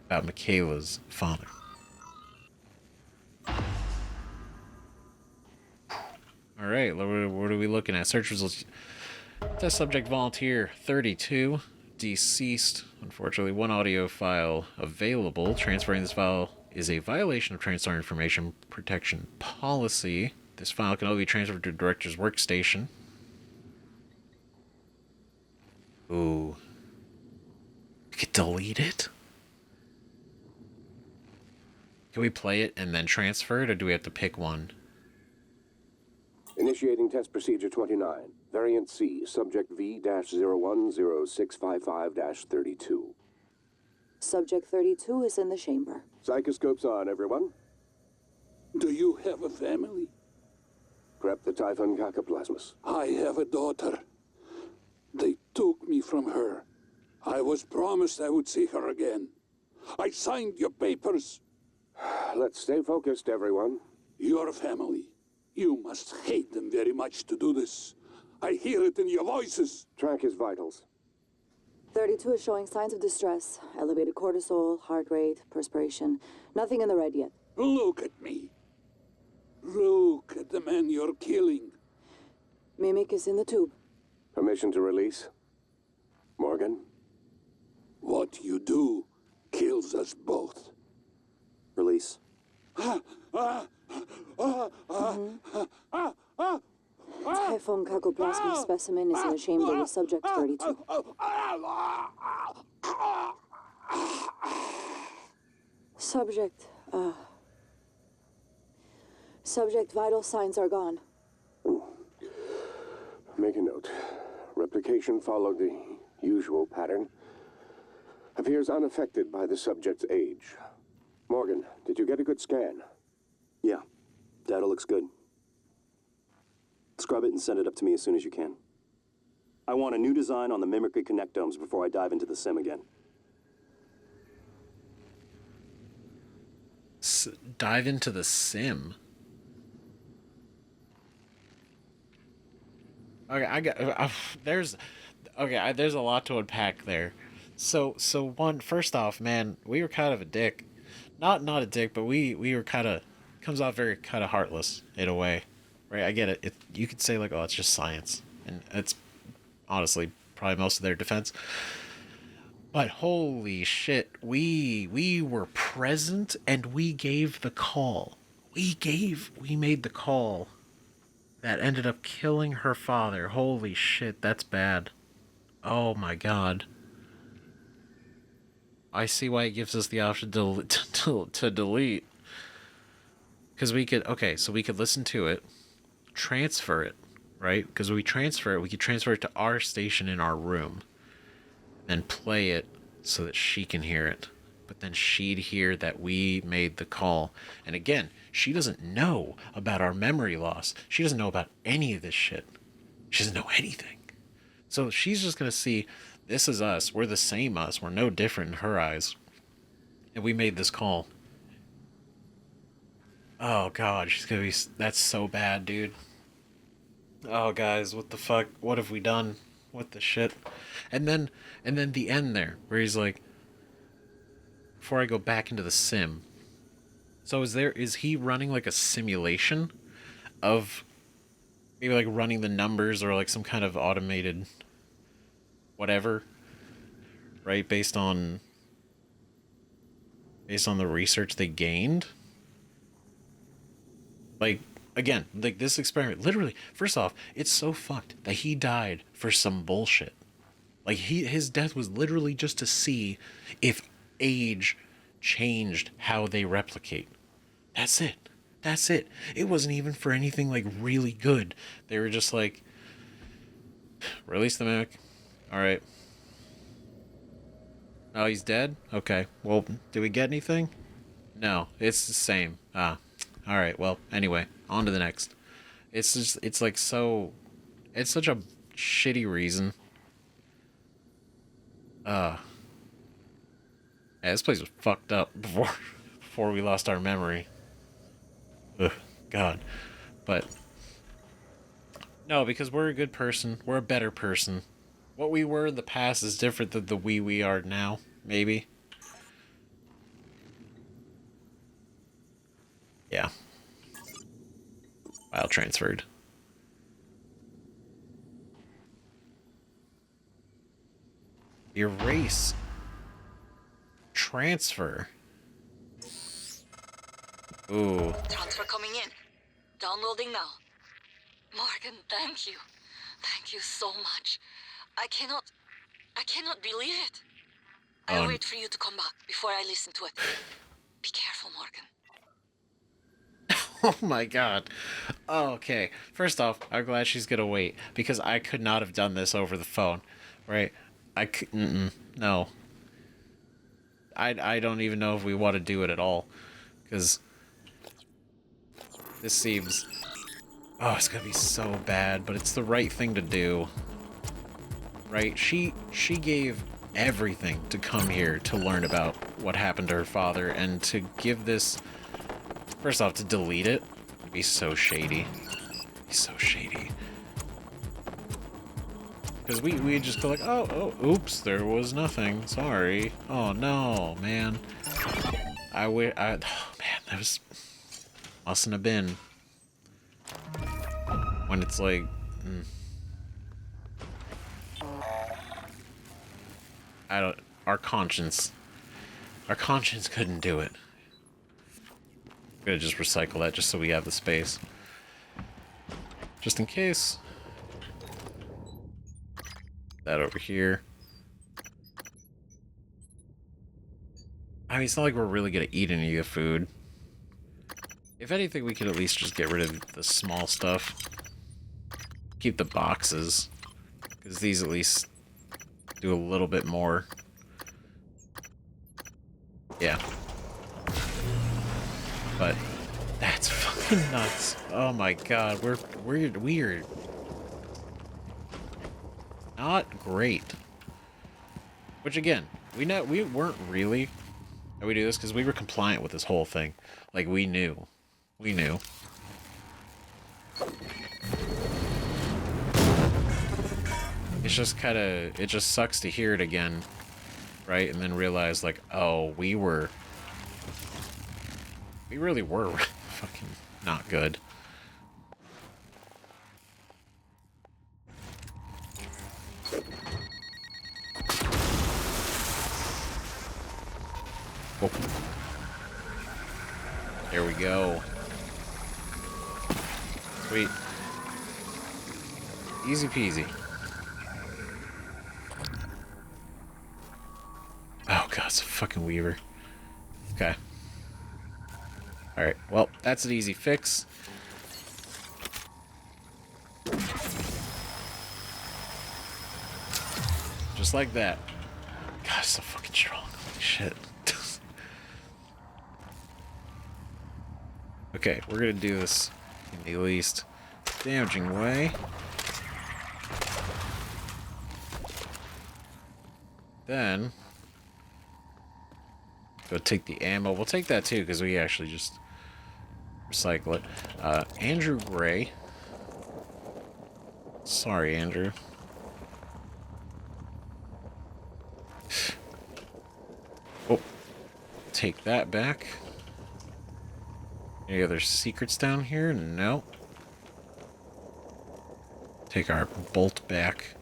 about Michaela's father. Alright, what are we looking at? Search results. Test subject volunteer 32. Deceased. Unfortunately, one audio file available. Transferring this file is a violation of Transfer Information Protection Policy. This file can only be transferred to the director's workstation. Ooh. We could delete it? Can we play it and then transfer it, or do we have to pick one? Initiating test procedure 29. Variant C, subject V-010655-32. Subject 32 is in the chamber. Psychoscopes on, everyone. Do you have a family? Prep the Typhon Cacoplasmus. I have a daughter. They took me from her. I was promised I would see her again. I signed your papers. Let's stay focused, everyone. Your family. You must hate them very much to do this. I hear it in your voices. Track his vitals. 32 is showing signs of distress. Elevated cortisol, heart rate, perspiration. Nothing in the red yet. Look at me. Look at the man you're killing. Mimic is in the tube. Permission to release? Morgan? What you do kills us both. Release. Typhon Cacoplasmus specimen is in the chamber with subject 32. Subject vital signs are gone. Make a note. Replication followed the usual pattern. Appears unaffected by the subject's age. Morgan, did you get a good scan? Yeah, data looks good. Scrub it and send it up to me as soon as you can. I want a new design on the Mimicry connectomes before I dive into the sim again. Dive into the sim. Okay, I got there's there's a lot to unpack there. So first off, man, we were kind of a dick. Not a dick, but we were kind of comes off very kind of heartless in a way. Right? I get it. You could say like, "Oh, it's just science." And it's honestly probably most of their defense. But holy shit, we were present and we gave the call. We made the call that ended up killing her father. Holy shit, that's bad. Oh my god. I see why it gives us the option to delete. Because we could, okay, so we could listen to it, transfer it, right? Because when we transfer it, we could transfer it to our station in our room, and play it so that she can hear it. But then she'd hear that we made the call. And again, she doesn't know about our memory loss. She doesn't know about any of this shit. She doesn't know anything. So she's just going to see, this is us. We're the same us. We're no different in her eyes. And we made this call. Oh, God. She's going to be... That's so bad, dude. Oh, guys. What the fuck? What have we done? What the shit? And then the end there, where he's like, before I go back into the sim. So is he running like a simulation of maybe like running the numbers or like some kind of automated whatever, right? Based on the research they gained. Like, again, like this experiment, literally, first off, it's so fucked that he died for some bullshit. Like his death was literally just to see if age changed how they replicate. That's it. That's it. It wasn't even for anything like really good. They were just like, release the mimic. All right. Oh, he's dead? Okay. Well, did we get anything? No, it's the same. All right. Well, anyway, on to the next. It's just, it's like so, it's such a shitty reason. Yeah, this place was fucked up before we lost our memory. Ugh, God. But no, because we're a good person. We're a better person. What we were in the past is different than the we are now, maybe. Yeah. File transferred. Erase. Transfer. Ooh. Transfer coming in. Downloading now. Morgan, thank you. Thank you so much. I cannot believe it. I'll wait for you to come back before I listen to it. Be careful, Morgan. Oh my god. Oh, okay. First off, I'm glad she's gonna wait, because I could not have done this over the phone, right? No. I don't even know if we want to do it at all, because this seems... Oh, it's gonna be so bad, but it's the right thing to do. Right? She gave everything to come here to learn about what happened to her father, and to give this... First off, to delete it would be so shady. Be so shady. Because we just go like, oh, oops, there was nothing. Sorry. Oh, no, man. Oh, man, that was... Mustn't have been. When it's like... Our conscience couldn't do it. I'm gonna just recycle that just so we have the space. Just in case. That over here. I mean, it's not like we're really gonna eat any of the food. If anything, we could at least just get rid of the small stuff. Keep the boxes. Because these at least do a little bit more. Yeah. But that's fucking nuts. Oh my god, we're weird. not great. Which again, we weren't really how we do this because we were compliant with this whole thing. Like we knew. We knew. It's just kind of, it just sucks to hear it again, right? And then realize like, oh, we really were fucking not good. Oh. There we go. Sweet. Easy peasy. Oh god, it's a fucking Weaver. Okay. Alright, well, that's an easy fix. Just like that. God, it's so fucking strong. Holy shit. Okay, we're gonna do this in the least damaging way. Then go take the ammo. We'll take that too, because we actually just recycle it. Andrew Gray. Sorry, Andrew. Oh, take that back. Any other secrets down here? No. Take our bolt back.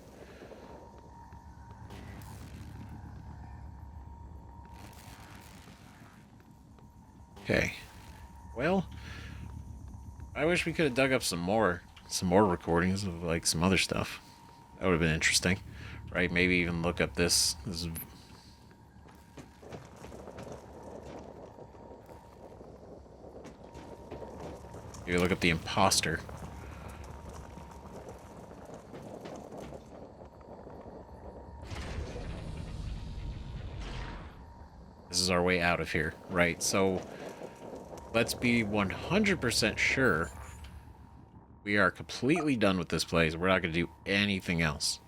Okay. Well, I wish we could have dug up some more recordings of like some other stuff. That would have been interesting, right? Maybe even look up this. Maybe look up the imposter. This is our way out of here, right? So let's be 100% sure we are completely done with this place. We're not going to do anything else.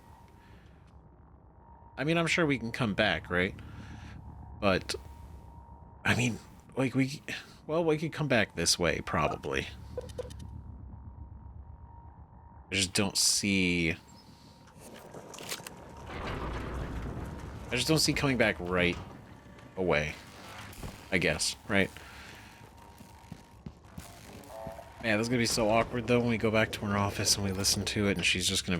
I mean, I'm sure we can come back, right? But, I mean, like we could come back this way, probably. I just don't see coming back right away, I guess, right? Man, this is gonna be so awkward though when we go back to her office and we listen to it and she's just gonna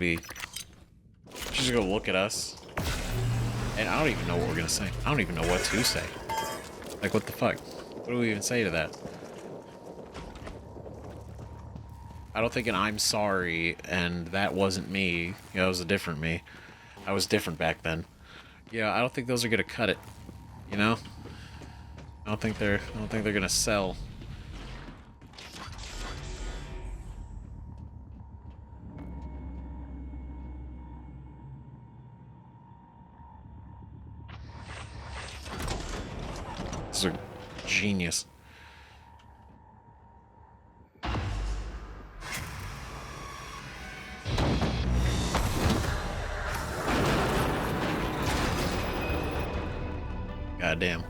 look at us. And I don't even know what we're gonna say. I don't even know what to say. Like, what the fuck? What do we even say to that? I don't think an I'm sorry and that wasn't me. You know, it was a different me. I was different back then. Yeah, I don't think those are gonna cut it. You know? I don't think they're gonna sell. This is genius. Goddamn.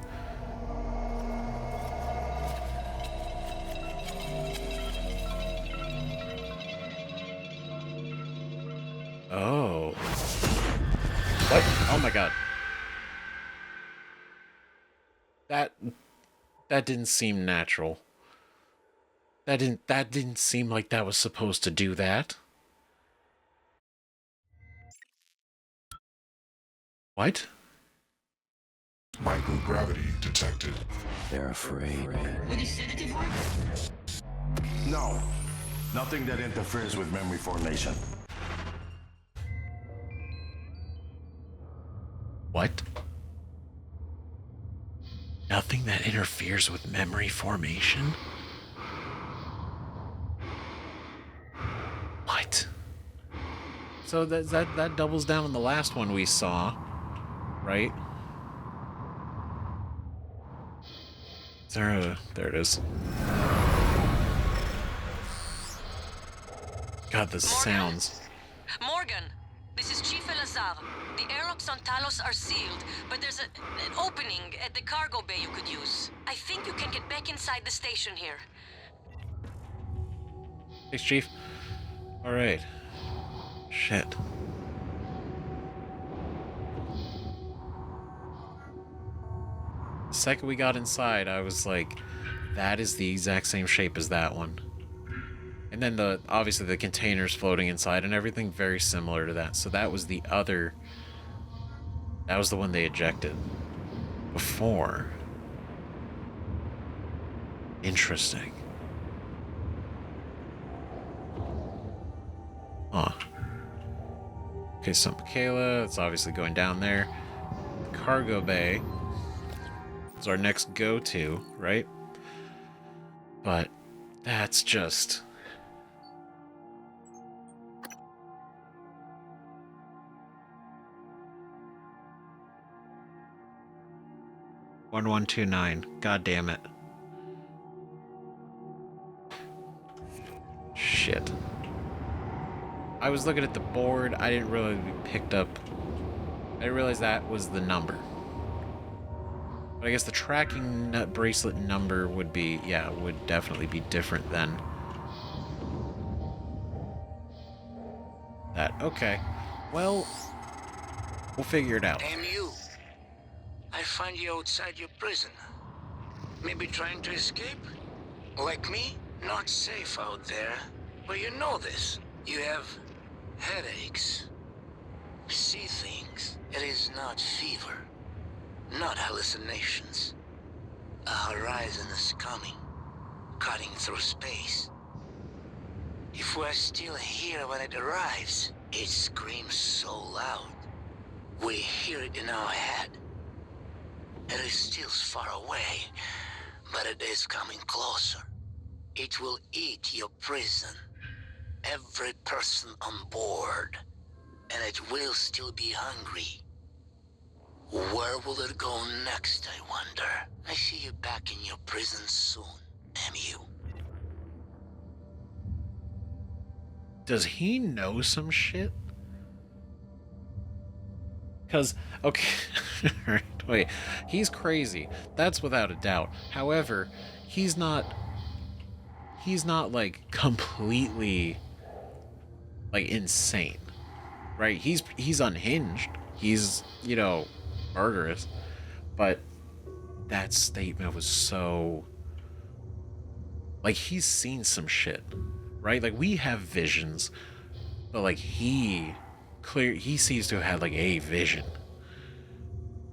Oh. What? Oh my god. That didn't seem natural. That didn't seem like that was supposed to do that. What? Microgravity detected. They're afraid. No. Nothing that interferes with memory formation. What? Nothing that interferes with memory formation? What? So that doubles down on the last one we saw, right? There it is. God, the sounds. Morgan, This is Chief Elazar. The airlocks on Talos are sealed, but there's an opening at the cargo bay you could use. I think you can get back inside the station here. Thanks, Chief. Alright. Shit. The second we got inside, I was like, that is the exact same shape as that one. And then obviously the containers floating inside and everything very similar to that. So that was the other... That was the one they ejected before. Interesting. Huh. Okay, so Michaela, it's obviously going down there. Cargo bay is our next go-to, right? But that's just... $1129. God damn it. Shit. I was looking at the board. I didn't realize we picked up... I didn't realize that was the number. But I guess the tracking bracelet number would be... Yeah, would definitely be different than... that. Okay. Well, we'll figure it out. MU. I find you outside your prison. Maybe trying to escape? Like me? Not safe out there. But you know this. You have headaches. See things. It is not fever. Not hallucinations. A horizon is coming. Cutting through space. If we're still here when it arrives, it screams so loud. We hear it in our head. It is still far away, but it is coming closer. It will eat your prison. Every person on board. And it will still be hungry. Where will it go next, I wonder? I see you back in your prison soon, MU. Does he know some shit? Because, okay, right, wait, he's crazy. That's without a doubt. However, he's not, like, completely, like, insane, right? He's unhinged. He's, you know, murderous. But that statement was so, like, he's seen some shit, right? Like, we have visions, but, like, he seems to have had, like, a vision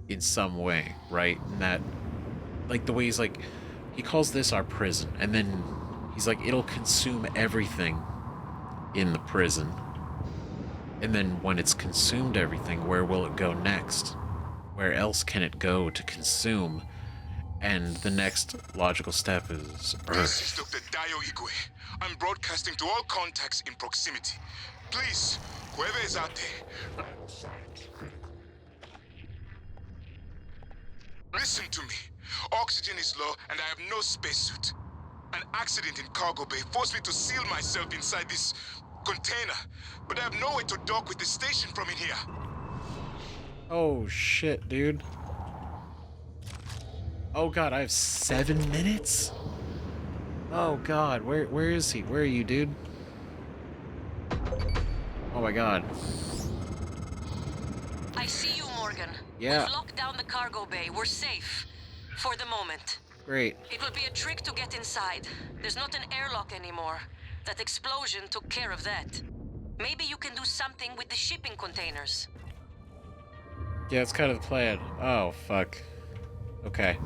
in some way, right? And that, like, the way he's like, he calls this our prison, and then he's like, it'll consume everything in the prison. And then when it's consumed everything, where will it go next? Where else can it go to consume? And the next logical step is Earth. This is Dr. Dio Igwe. I'm broadcasting to all contacts in proximity. Please, whoever is out there, listen to me. Oxygen is low and I have no spacesuit. An accident in cargo bay forced me to seal myself inside this container, but I have no way to dock with the station from in here. Oh shit, dude. Oh god, I have 7 minutes? Oh god, where is he? Where are you, dude? Oh my god. I see you, Morgan. Yeah. We've locked down the cargo bay. We're safe. For the moment. Great. It will be a trick to get inside. There's not an airlock anymore. That explosion took care of that. Maybe you can do something with the shipping containers. Yeah, it's kind of the plan. Oh, fuck. Okay.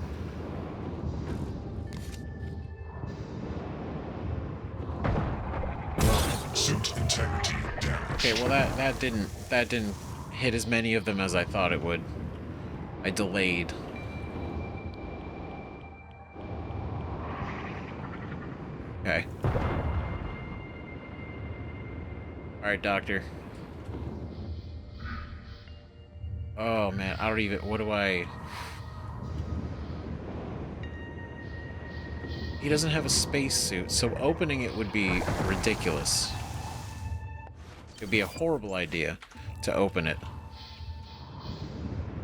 Suit integrity damaged. Okay, well that didn't hit as many of them as I thought it would. I delayed. Okay. Alright, doctor. Oh man, I don't even, what do I... He doesn't have a spacesuit, so opening it would be ridiculous. It would be a horrible idea. to open it.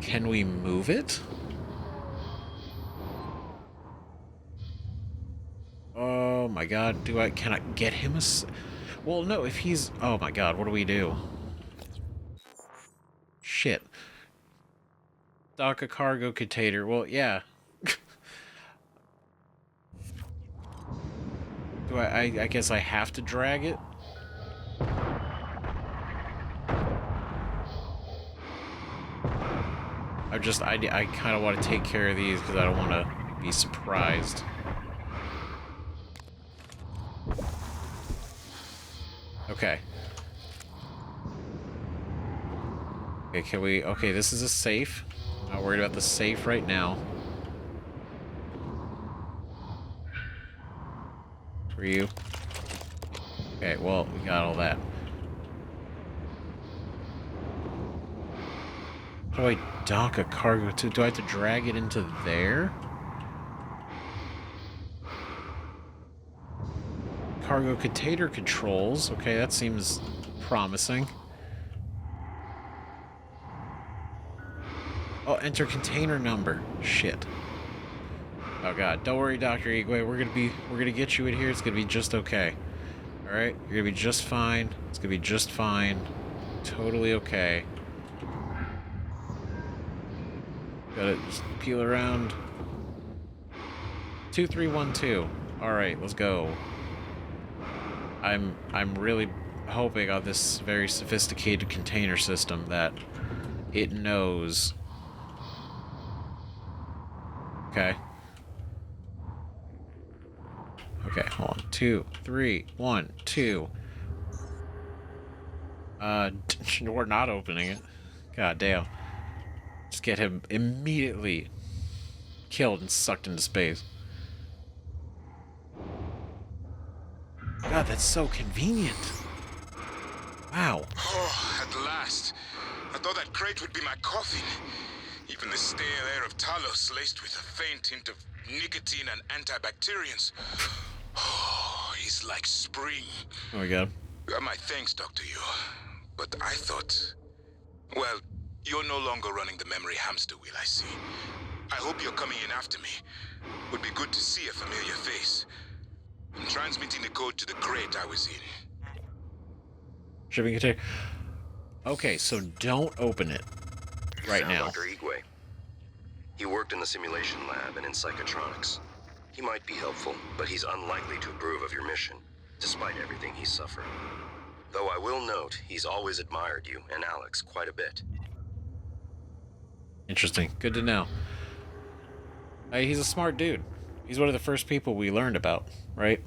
Can we move it? Oh my god, can I get him well, no, if he's... Oh my god, what do we do? Shit. Dock a cargo container. Well, yeah. I guess I have to drag it? I kind of want to take care of these because I don't want to be surprised. Okay. Okay, can we... Okay, this is a safe. Not worried about the safe right now. For you. Okay, well, we got all that. How do I dock a cargo to? Do I have to drag it into there? Cargo container controls. Okay, that seems promising. Oh, enter container number. Shit. Oh god, don't worry, Dr. Igwe. We're gonna get you in here. It's gonna be just okay. Alright? You're gonna be just fine. It's gonna be just fine. Totally okay. Gotta just peel around. 2312. Alright, let's go. I'm really hoping on this very sophisticated container system that it knows. Okay. Okay, hold on. 2, 3, 1, 2. We're not opening it. God damn. Just get him immediately killed and sucked into space. God, that's so convenient. Wow. Oh, at last. I thought that crate would be my coffin. Even the stale air of Talos laced with a faint hint of nicotine and antibacterians. Oh, it's like spring. Oh my god. My thanks, Dr. Yu. But I thought... Well, you're no longer running the memory hamster wheel, I see. I hope you're coming in after me. Would be good to see a familiar face. I'm transmitting the code to the crate I was in. Shipping container. Okay, so don't open it right now. Dr. Igwe. He worked in the simulation lab and in psychotronics. He might be helpful, but he's unlikely to approve of your mission, despite everything he's suffered. Though I will note, he's always admired you and Alex quite a bit. Interesting. Good to know. He's a smart dude. He's one of the first people we learned about, right?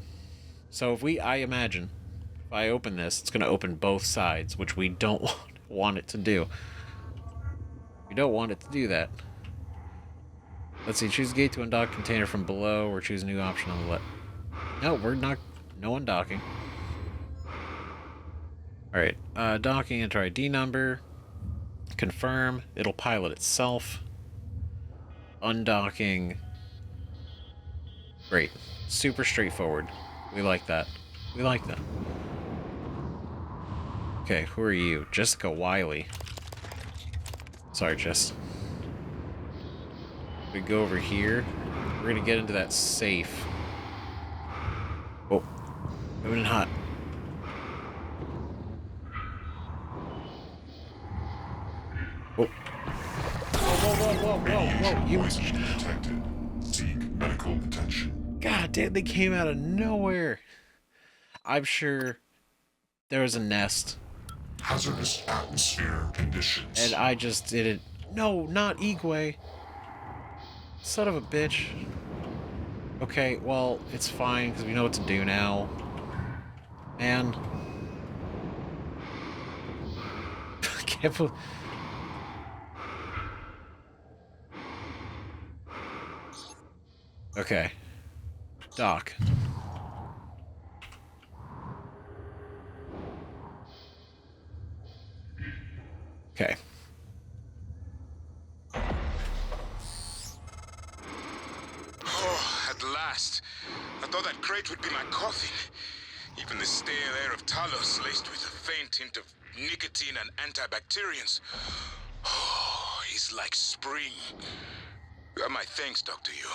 So if I imagine, if I open this, it's going to open both sides, which we don't want it to do. We don't want it to do that. Let's see, choose gate to undock container from below, or choose a new option on the left. No, we're not, no undocking. Alright, docking, enter ID number. Confirm, it'll pilot itself. Undocking. Great. Super straightforward. We like that. We like that. Okay, who are you? Jessica Wiley. Sorry, Jess. We go over here. We're gonna get into that safe. Oh, moving in hot. Oh. Whoa. You detected. Seek medical attention. God damn, they came out of nowhere. I'm sure there was a nest. Hazardous atmosphere conditions. And I just didn't. No, not Igwe. Son of a bitch. Okay, well, it's fine, because we know what to do now. Man. Can't believe... Okay. Doc. Okay. Oh, at last. I thought that crate would be my coffin. Even the stale air of Talos laced with a faint hint of nicotine and antibacterians. Oh, he's like spring. My thanks, Dr. Yu.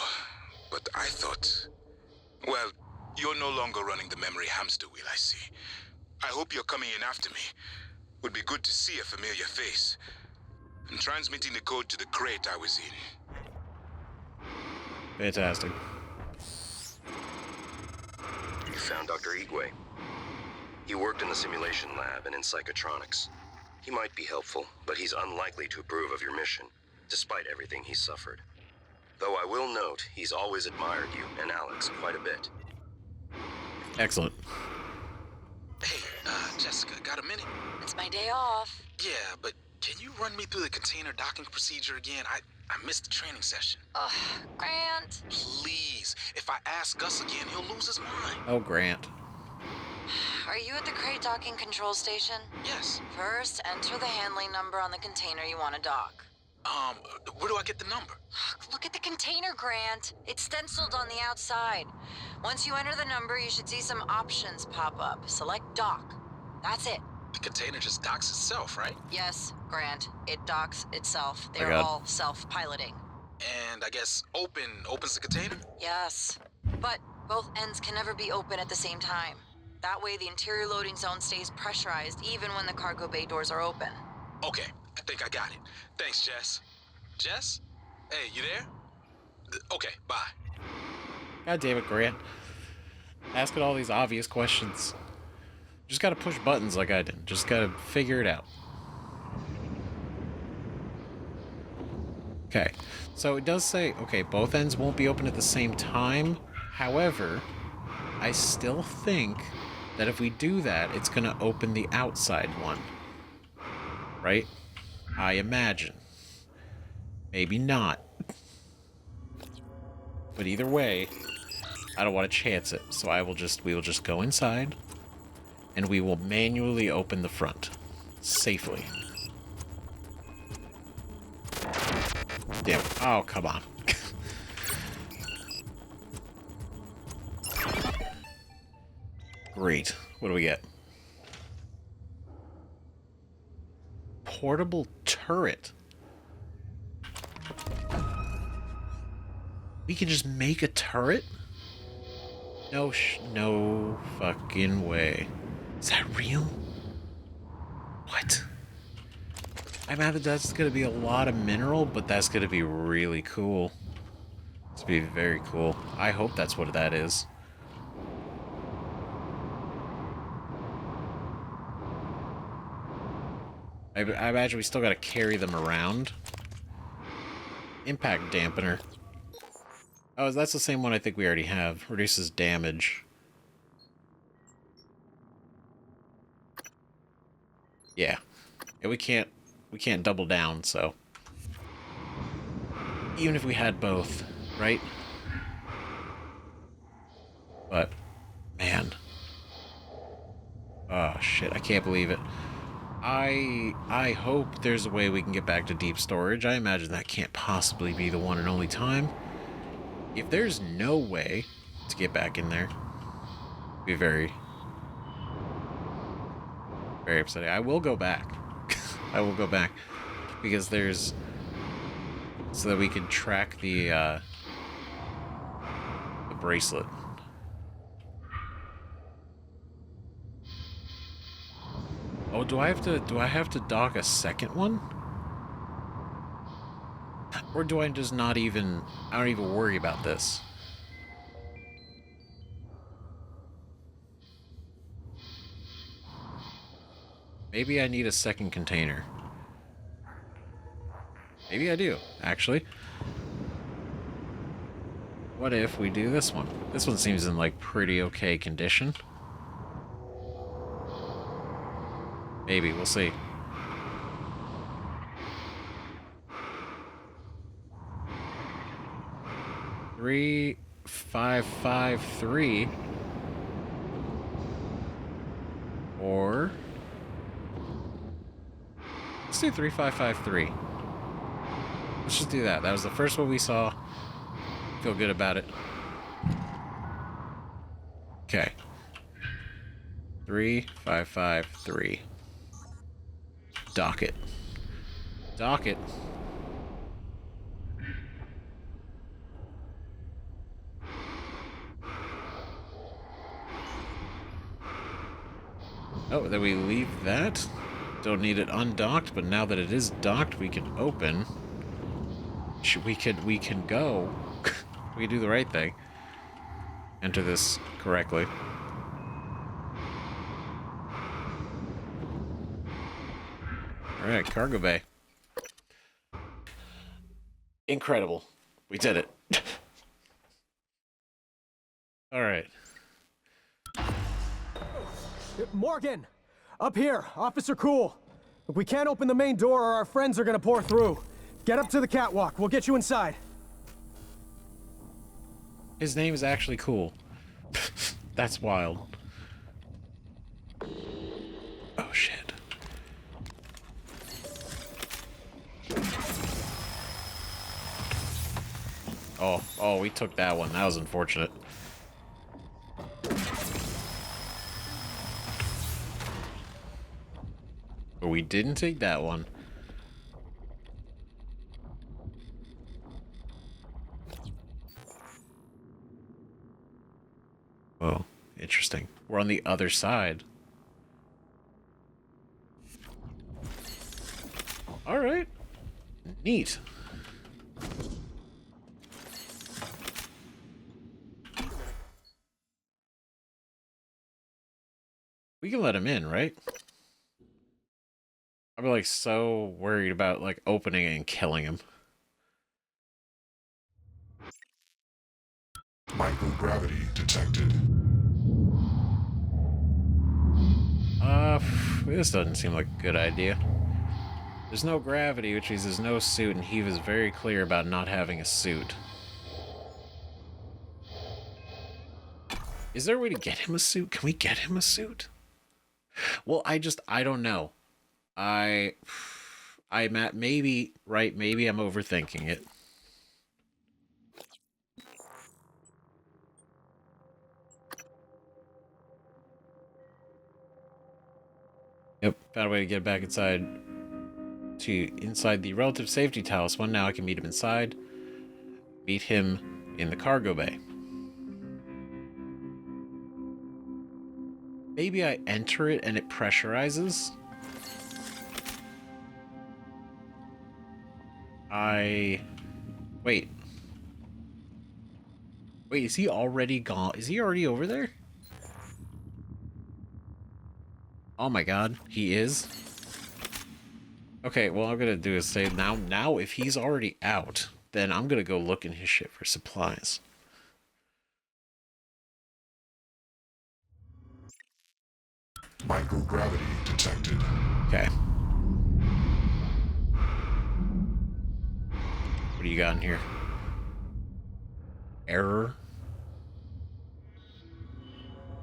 But I thought... Well, you're no longer running the memory hamster wheel, I see. I hope you're coming in after me. Would be good to see a familiar face. And transmitting the code to the crate I was in. Fantastic. You found Dr. Igwe. He worked in the simulation lab and in psychotronics. He might be helpful, but he's unlikely to approve of your mission, despite everything he's suffered. Though I will note, he's always admired you and Alex quite a bit. Excellent. Hey, Jessica, got a minute? It's my day off. Yeah, but can you run me through the container docking procedure again? I missed the training session. Ugh, Grant. Please, if I ask Gus again, he'll lose his mind. Oh, Grant. Are you at the crate docking control station? Yes. First, enter the handling number on the container you want to dock. Where do I get the number? Look at the container, Grant. It's stenciled on the outside. Once you enter the number, you should see some options pop up. Select dock. That's it. The container just docks itself, right? Yes, Grant. It docks itself. My They're God. all self-piloting. And I guess opens the container? Yes. But both ends can never be open at the same time. That way the interior loading zone stays pressurized even when the cargo bay doors are open. Okay, I think I got it. Thanks, Jess. Jess? Hey, you there? Okay, bye. God damn it, Grant. Asking all these obvious questions. Just gotta push buttons like I did. Just gotta figure it out. Okay, so it does say, okay, both ends won't be open at the same time. However, I still think that if we do that, it's gonna open the outside one. Right? I imagine. Maybe not. But either way, I don't want to chance it, so we will just go inside, and we will manually open the front. Safely. Damn. Oh, come on. Great. What do we get? Portable turret. We can just make a turret? No fucking way. Is that real? What? I imagine that's gonna be a lot of mineral, but that's gonna be really cool. It's gonna be very cool. I hope that's what that is. I imagine we still gotta carry them around. Impact dampener. Oh, that's the same one I think we already have. Reduces damage. Yeah. And we can't double down, so. Even if we had both, right? But, man. Oh, shit, I can't believe it. I hope there's a way we can get back to deep storage. I imagine that can't possibly be the one and only time. If there's no way to get back in there, it'd be very, very upsetting. I will go back. I will go back. Because there's... So that we can track the bracelet. Oh, do I have to dock a second one? Or do I just not even... I don't even worry about this. Maybe I need a second container. Maybe I do, actually. What if we do this one? This one seems in, like, pretty okay condition. Maybe, we'll see. Three, 5, 5, 3. Or let's do 3, 5, 5, 3. Let's just do that. That was the first one we saw. Feel good about it. Okay. 3, 5, 5, 3. Dock it. Dock it. Oh, then we leave that. Don't need it undocked, but now that it is docked, we can open. We can go. We do the right thing. Enter this correctly. Alright, cargo bay. Incredible. We did it. Alright. Morgan! Up here! Officer Cool! Look, we can't open the main door or our friends are gonna pour through. Get up to the catwalk. We'll get you inside. His name is actually Cool. That's wild. Oh, shit. Oh, we took that one. That was unfortunate. But we didn't take that one. Oh, interesting. We're on the other side. All right. Neat. We can let him in, right? I'm like so worried about like opening it and killing him. Microgravity detected. This doesn't seem like a good idea. There's no gravity, which means there's no suit, and he was very clear about not having a suit. Is there a way to get him a suit? Can we get him a suit? Well, I don't know. I'm at maybe, right, maybe I'm overthinking it. Yep, found a way to get back inside the relative safety talisman. Now I can meet him inside. Meet him in the cargo bay. Maybe I enter it and it pressurizes. Wait. Wait, is he already gone? Is he already over there? Oh my god, he is? Okay, well, I'm gonna do is say now if he's already out, then I'm gonna go look in his shit for supplies. Microgravity detected. Okay. What do you got in here? Error?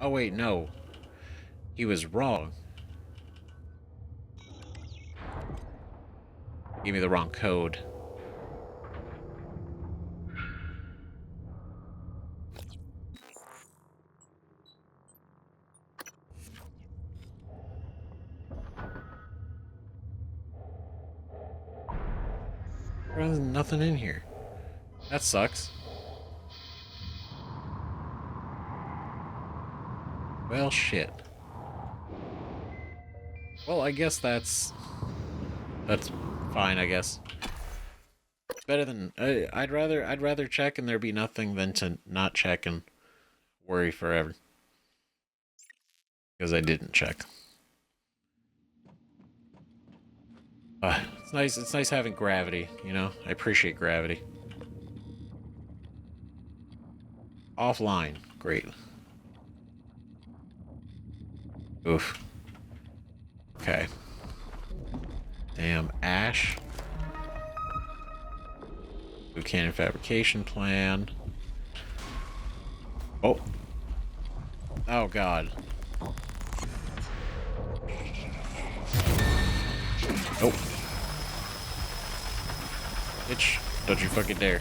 Oh wait, no. He was wrong. Gave me the wrong code. There's nothing in here. That sucks. Well, shit. Well, I guess that's fine, I guess. Better than I'd rather check and there be nothing than to not check and worry forever. Because I didn't check. It's nice having gravity, you know? I appreciate gravity. Offline. Great. Oof. Okay. Damn, ash. New cannon fabrication plan. Oh. Oh, God. Nope. Bitch, don't you fucking dare.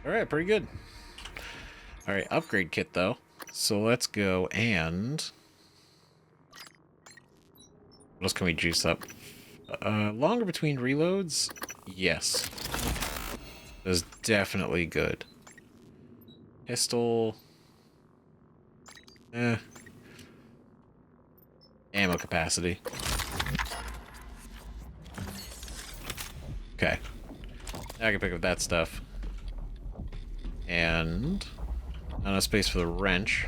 Alright, pretty good. Alright, upgrade kit though. So let's go and... what else can we juice up? Longer between reloads? Yes. That's definitely good. Pistol... ammo capacity. Okay. Now I can pick up that stuff. And... not enough space for the wrench.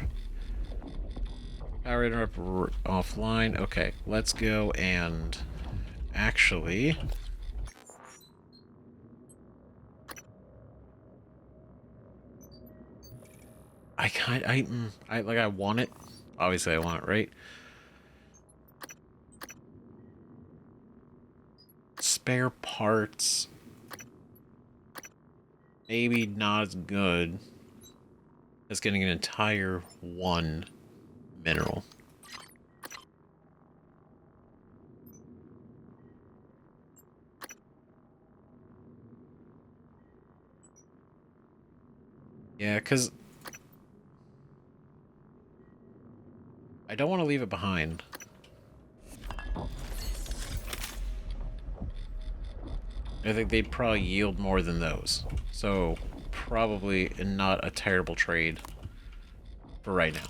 Power interrupt offline. Okay, let's go and... actually... I want it. Obviously I want it, right? Spare parts. Maybe not as good as getting an entire one mineral. Yeah, because I don't want to leave it behind. I think they'd probably yield more than those. So, probably not a terrible trade for right now.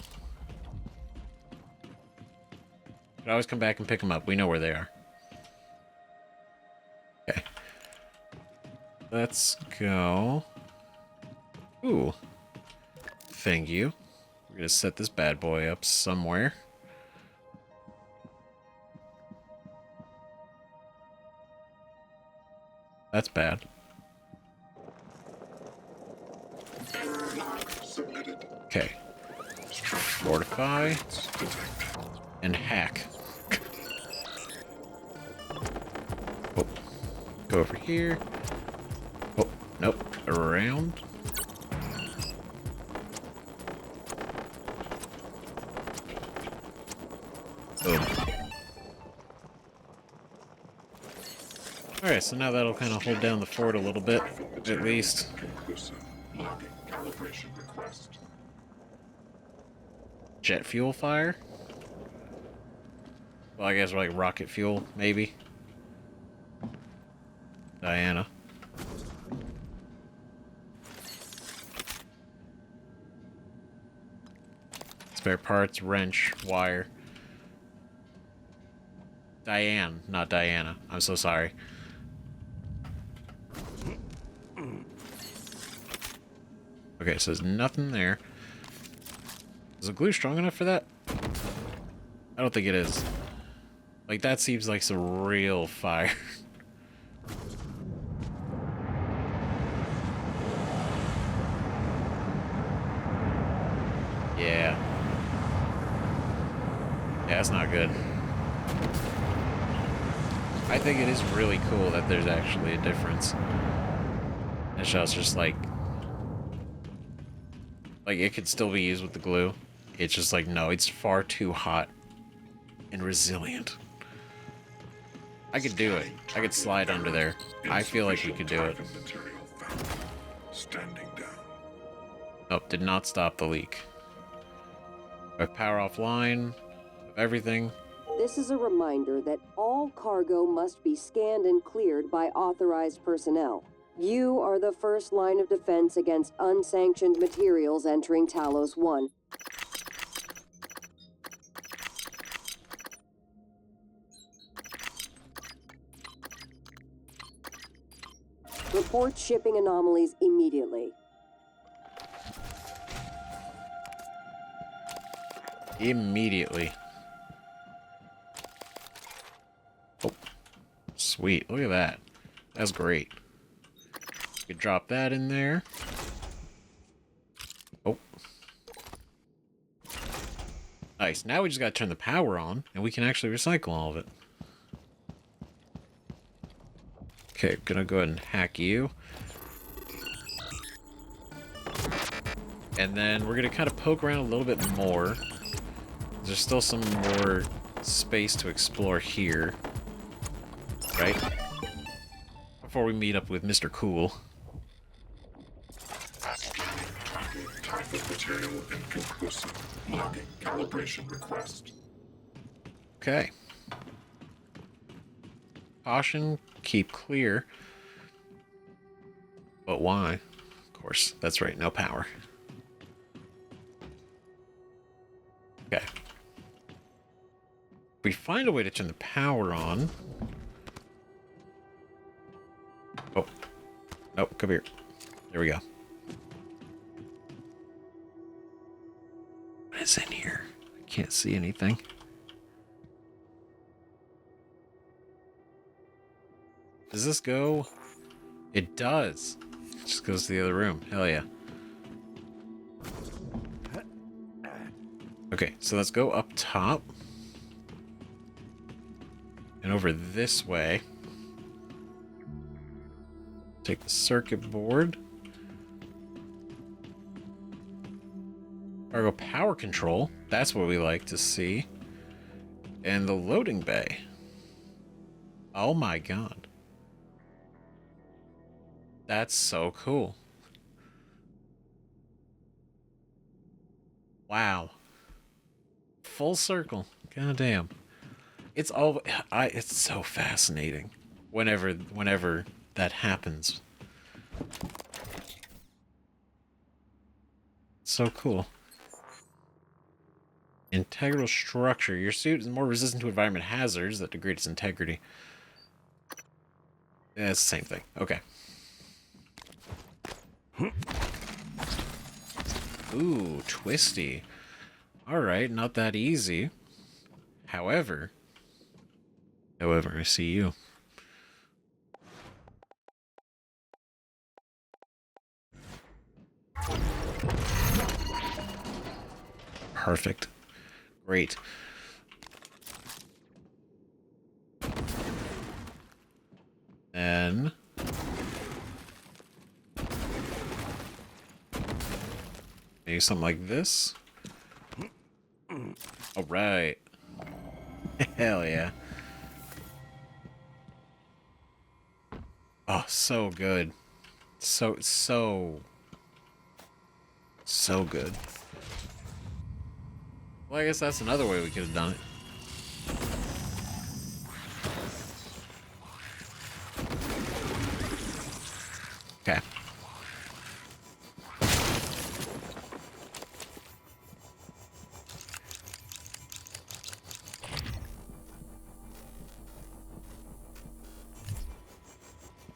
Could always come back and pick them up. We know where they are. Okay. Let's go. Ooh. Thank you. We're gonna set this bad boy up somewhere. That's bad. Okay. Fortify. And hack. Oh. Go over here. Oh, nope. Around. Boom. Alright, so now that'll kind of hold down the fort a little bit, at least. Jet fuel fire? Well, I guess like rocket fuel, maybe. Diana. Spare parts, wrench, wire. Diane, not Diana. I'm so sorry. Okay, so there's nothing there. Is the glue strong enough for that? I don't think it is. Like, that seems like some real fire. Yeah. Yeah, that's not good. I think it is really cool that there's actually a difference. That shot's just like it could still be used with the glue. It's just like, no, it's far too hot and resilient. I could do it. I could slide under there. I feel like we could do it. Nope, did not stop the leak. Power offline of everything. This is a reminder that all cargo must be scanned and cleared by authorized personnel. You are the first line of defense against unsanctioned materials entering Talos 1. Report shipping anomalies immediately. Immediately. Oh, sweet. Look at that. That's great. We could drop that in there. Oh. Nice. Now we just gotta turn the power on, and we can actually recycle all of it. Okay, gonna go ahead and hack you. And then we're gonna kind of poke around a little bit more. There's still some more space to explore here. Right? Before we meet up with Mr. Cool. type of material inconclusive. Logging calibration request. Okay. Caution, keep clear. But why? Of course, that's right, no power. Okay. If we find a way to turn the power on. Oh. Nope, come here. There we go. What is in here? I can't see anything. Does this go? It does. It just goes to the other room. Hell yeah. Okay, so let's go up top. And over this way. Take the circuit board. Cargo power control. That's what we like to see. And the loading bay. Oh my god. That's so cool. Wow. Full circle. God damn. It's so fascinating. Whenever that happens. So cool. Integral structure. Your suit is more resistant to environment hazards that degrade its integrity. Yeah, it's the same thing. Okay. Ooh, twisty. Alright, not that easy. However, I see you. Perfect. Great. Then maybe something like this. All right. Hell yeah. Oh, so good. So good. Well, I guess that's another way we could have done it. Okay.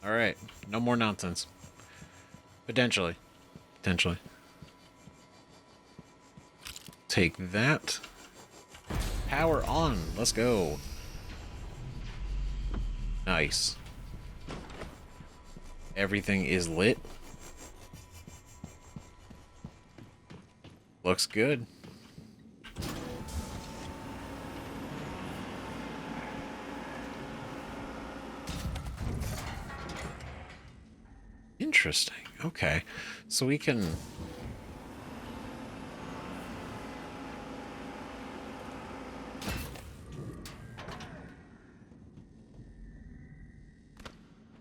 All right. No more nonsense. Potentially. Take that. Power on. Let's go. Nice. Everything is lit. Looks good. Interesting. Okay. So we can...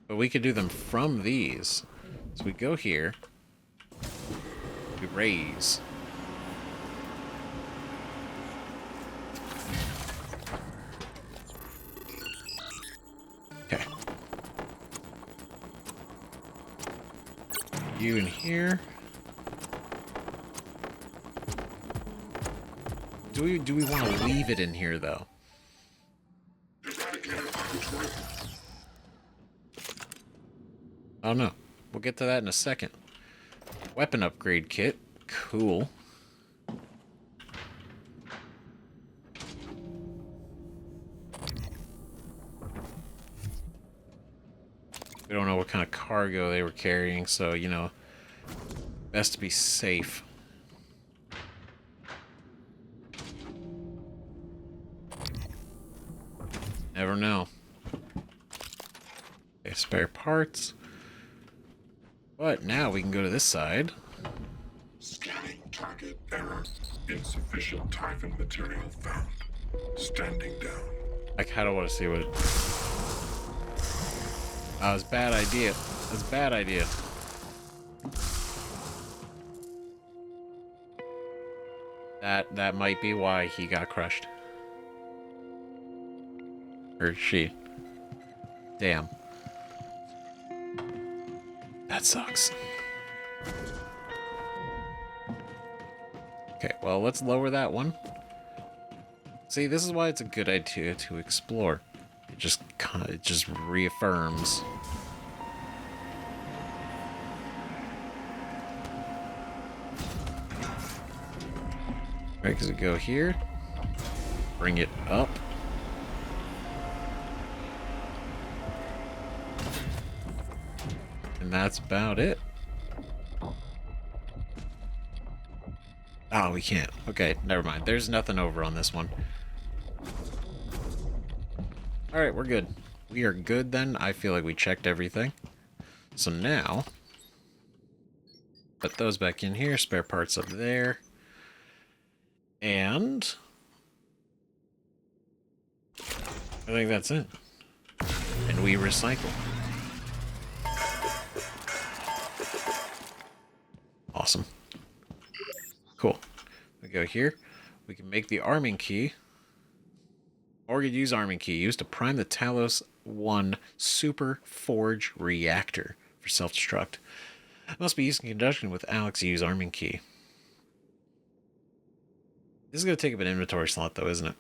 But we could do them from these. So we go here. We raise. Okay. You in here. Do we want to leave it in here though? Oh no. We'll get to that in a second. Weapon upgrade kit. Cool. We don't know what kind of cargo they were carrying, so, you know, best to be safe. Never know. Okay, spare parts. But now we can go to this side. Scanning target error. Insufficient Typhon material found. Standing down. I kind of want to see what it... Oh, it's a bad idea. That's a bad idea. That might be why he got crushed. Or she. Damn. That sucks. Okay, well, let's lower that one. See, this is why it's a good idea to explore. It just reaffirms. Right, because we go here, bring it up. And that's about it. Oh, we can't. Okay, never mind. There's nothing over on this one. Alright, we're good. We are good then. I feel like we checked everything. So now, put those back in here. Spare parts up there. And I think that's it. And we recycle. Awesome. Cool. We go here. We can make the arming key. Or we could use arming key used to prime the Talos 1 Super Forge Reactor for self-destruct. It must be used in conjunction with Alex use arming key. This is going to take up an inventory slot, though, isn't it?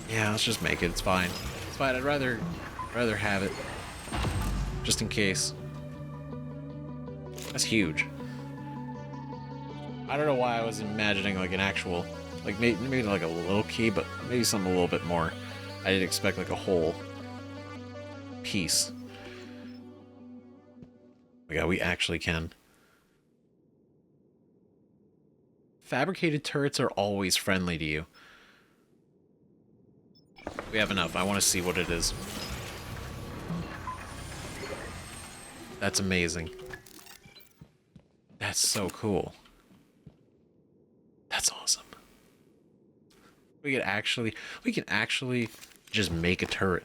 Yeah, let's just make it. It's fine. It's fine. I'd rather have it. Just in case. That's huge. I don't know why I was imagining like an actual... Like maybe like a little key, but maybe something a little bit more. I didn't expect like a whole piece. Oh my god, we actually can. Fabricated turrets are always friendly to you. We have enough. I want to see what it is. That's amazing. That's so cool. That's awesome. We can actually just make a turret.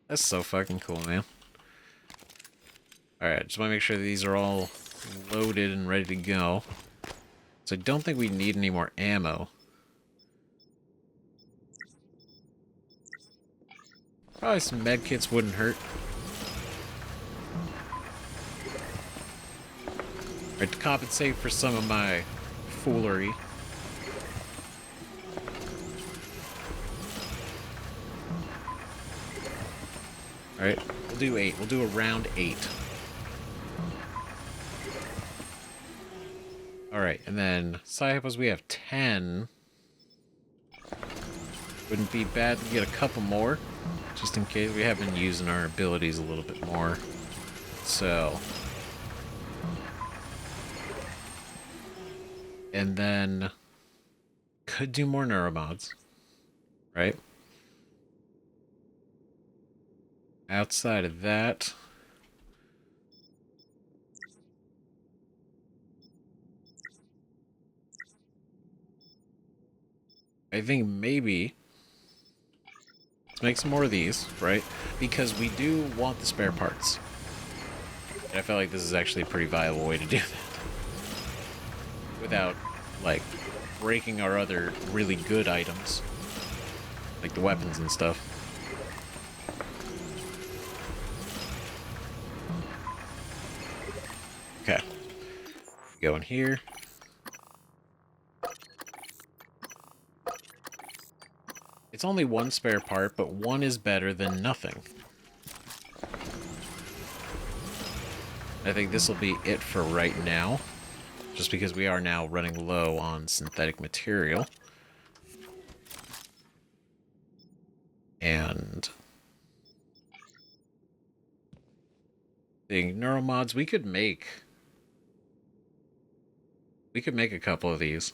That's so fucking cool, man. Alright, just want to make sure that these are all loaded and ready to go. So I don't think we need any more ammo. Probably some med kits wouldn't hurt. Alright, to compensate for some of my foolery. Alright, we'll do 8. We'll do a round 8. Alright, and then Psychopos, we have 10. Wouldn't be bad to get a couple more, just in case. We have been using our abilities a little bit more. So. And then could do more neuromods, right? Outside of that, I think maybe let's make some more of these, right? Because we do want the spare parts. And I feel like this is actually a pretty viable way to do that. Without, like, breaking our other really good items. Like the weapons and stuff. Okay. Go in here. It's only one spare part, but one is better than nothing. I think this will be it for right now. Just because we are now running low on synthetic material. And the neuromods, we could make a couple of these.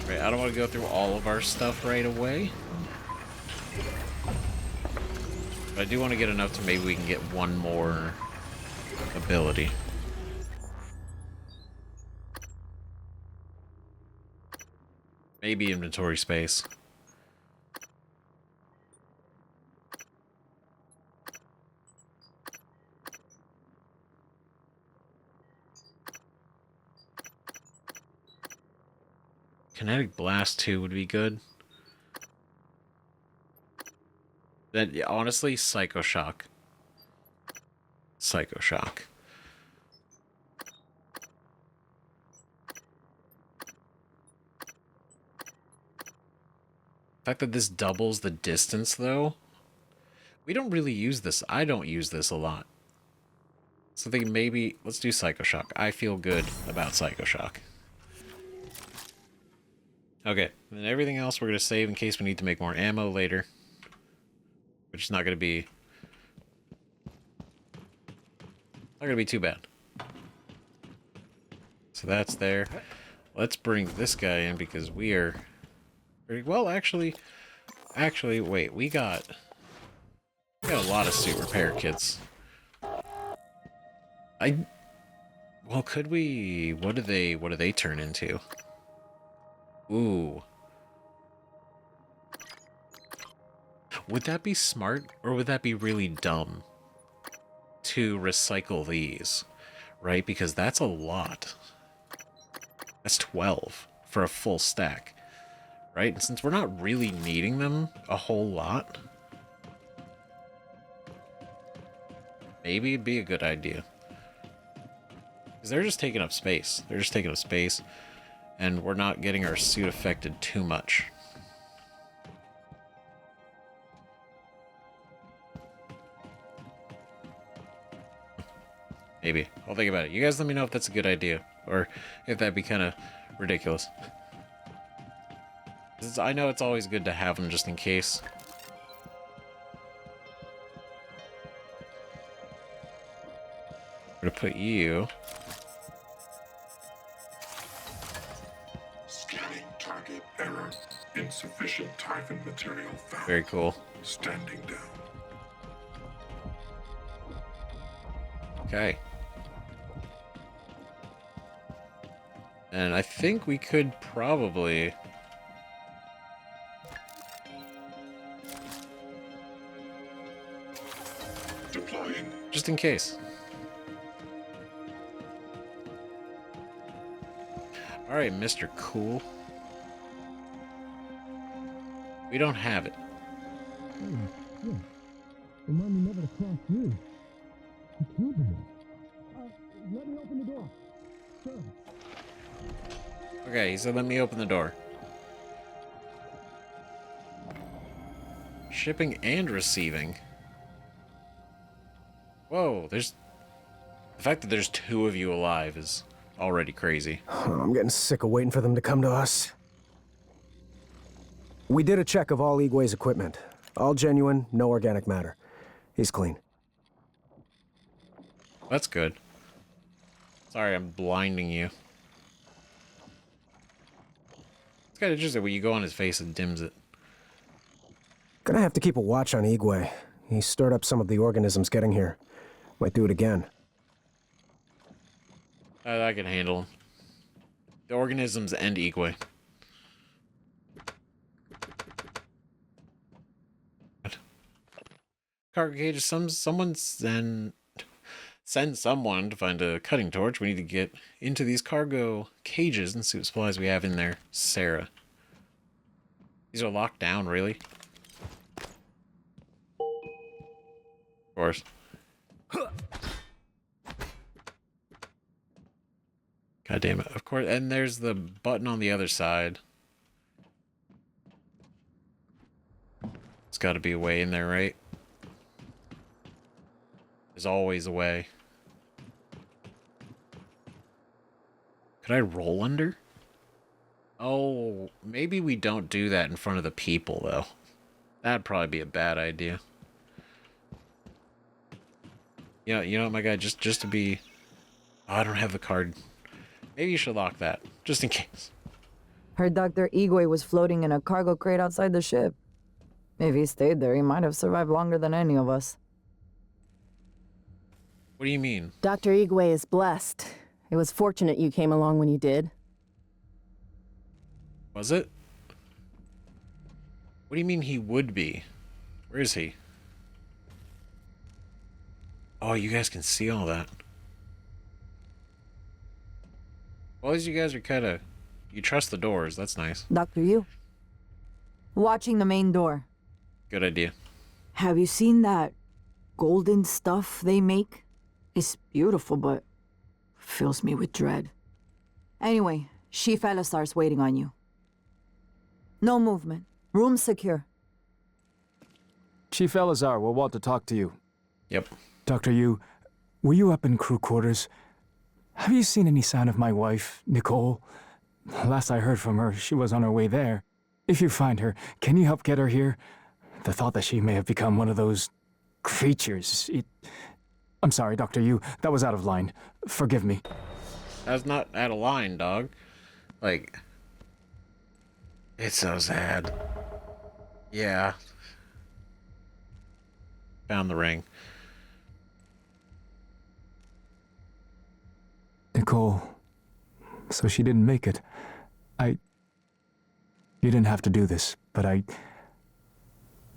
Right, I don't want to go through all of our stuff right away. But I do want to get enough to maybe we can get one more ability. Maybe inventory space. Kinetic Blast 2 would be good. Then, yeah, honestly, Psycho Shock. Psycho Shock. The fact that this doubles the distance, though, we don't really use this. I don't use this a lot. So I think maybe, let's do Psycho Shock. I feel good about Psycho Shock. Okay, and then everything else we're going to save in case we need to make more ammo later. Which is not going to be... not going to be too bad. So that's there. Let's bring this guy in because we are... well, actually, wait, we got a lot of suit repair kits. Well, could we, what do they turn into? Ooh. Would that be smart, or would that be really dumb to recycle these, right? Because that's a lot. That's 12 for a full stack. Right? And since we're not really needing them a whole lot, maybe it'd be a good idea. Because they're just taking up space. They're just taking up space, and we're not getting our suit affected too much. Maybe. I'll think about it. You guys let me know if that's a good idea, or if that'd be kind of ridiculous. I know it's always good to have them just in case. I'm gonna put you. Scanning target error. Insufficient Typhon material found. Very cool. Standing down. Okay. And I think we could probably... deploying. Just in case. Alright, Mr. Cool. We don't have it. Remind me never to cross you. You killed me. Let me open the door. Sure. Okay, he said let me open the door. Shipping and receiving. Whoa, there's... the fact that there's 2 of you alive is already crazy. I'm getting sick of waiting for them to come to us. We did a check of all Igwe's equipment. All genuine, no organic matter. He's clean. That's good. Sorry, I'm blinding you. It's kind of interesting when you go on his face and dims it. Gonna have to keep a watch on Igwe. He stirred up some of the organisms getting here. Might do it again. I can handle him. The organisms and Igwe. What? Cargo cages. Someone send someone to find a cutting torch. We need to get into these cargo cages and see what supplies we have in there. Sarah. These are locked down, really? Of course. God damn it. Of course. And there's the button on the other side. There's got to be a way in there, right? There's always a way. Could I roll under? Oh, maybe we don't do that in front of the people, though. That'd probably be a bad idea. Yeah, you know what, my guy? Just to be... oh, I don't have the card. Maybe you should lock that, just in case. Heard Dr. Igwe was floating in a cargo crate outside the ship. If he stayed there, he might have survived longer than any of us. What do you mean? Dr. Igwe is blessed. It was fortunate you came along when you did. Was it? What do you mean he would be? Where is he? Oh, you guys can see all that. Well, as you guys are kind of... You trust the doors. That's nice. Dr. Yu. Watching the main door. Good idea. Have you seen that golden stuff they make? It's beautiful, but fills me with dread. Anyway, Chief Elisar's waiting on you. No movement. Room secure. Chief Elazar will want to talk to you. Yep. Dr. Yu, were you up in crew quarters? Have you seen any sign of my wife, Nicole? Last I heard from her, she was on her way there. If you find her, can you help get her here? The thought that she may have become one of those creatures, I'm sorry, Dr. Yu, that was out of line. Forgive me. That's not out of line, dog. Like, it's so sad. Yeah. Found the ring. Nicole, so she didn't make it. You didn't have to do this, but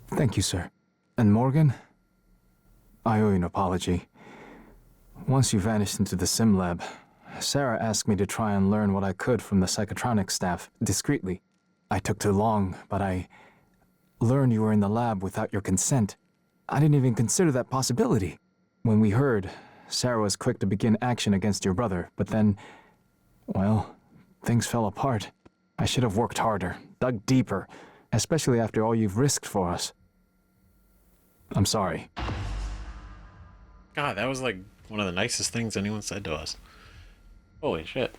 thank you, sir. And Morgan, I owe you an apology. Once you vanished into the sim lab, Sarah asked me to try and learn what I could from the psychotronics staff, discreetly. I took too long, but I learned you were in the lab without your consent. I didn't even consider that possibility. When we heard, Sarah was quick to begin action against your brother, but then, well, things fell apart. I should have worked harder, dug deeper, especially after all you've risked for us. I'm sorry. God, that was like one of the nicest things anyone said to us. Holy shit.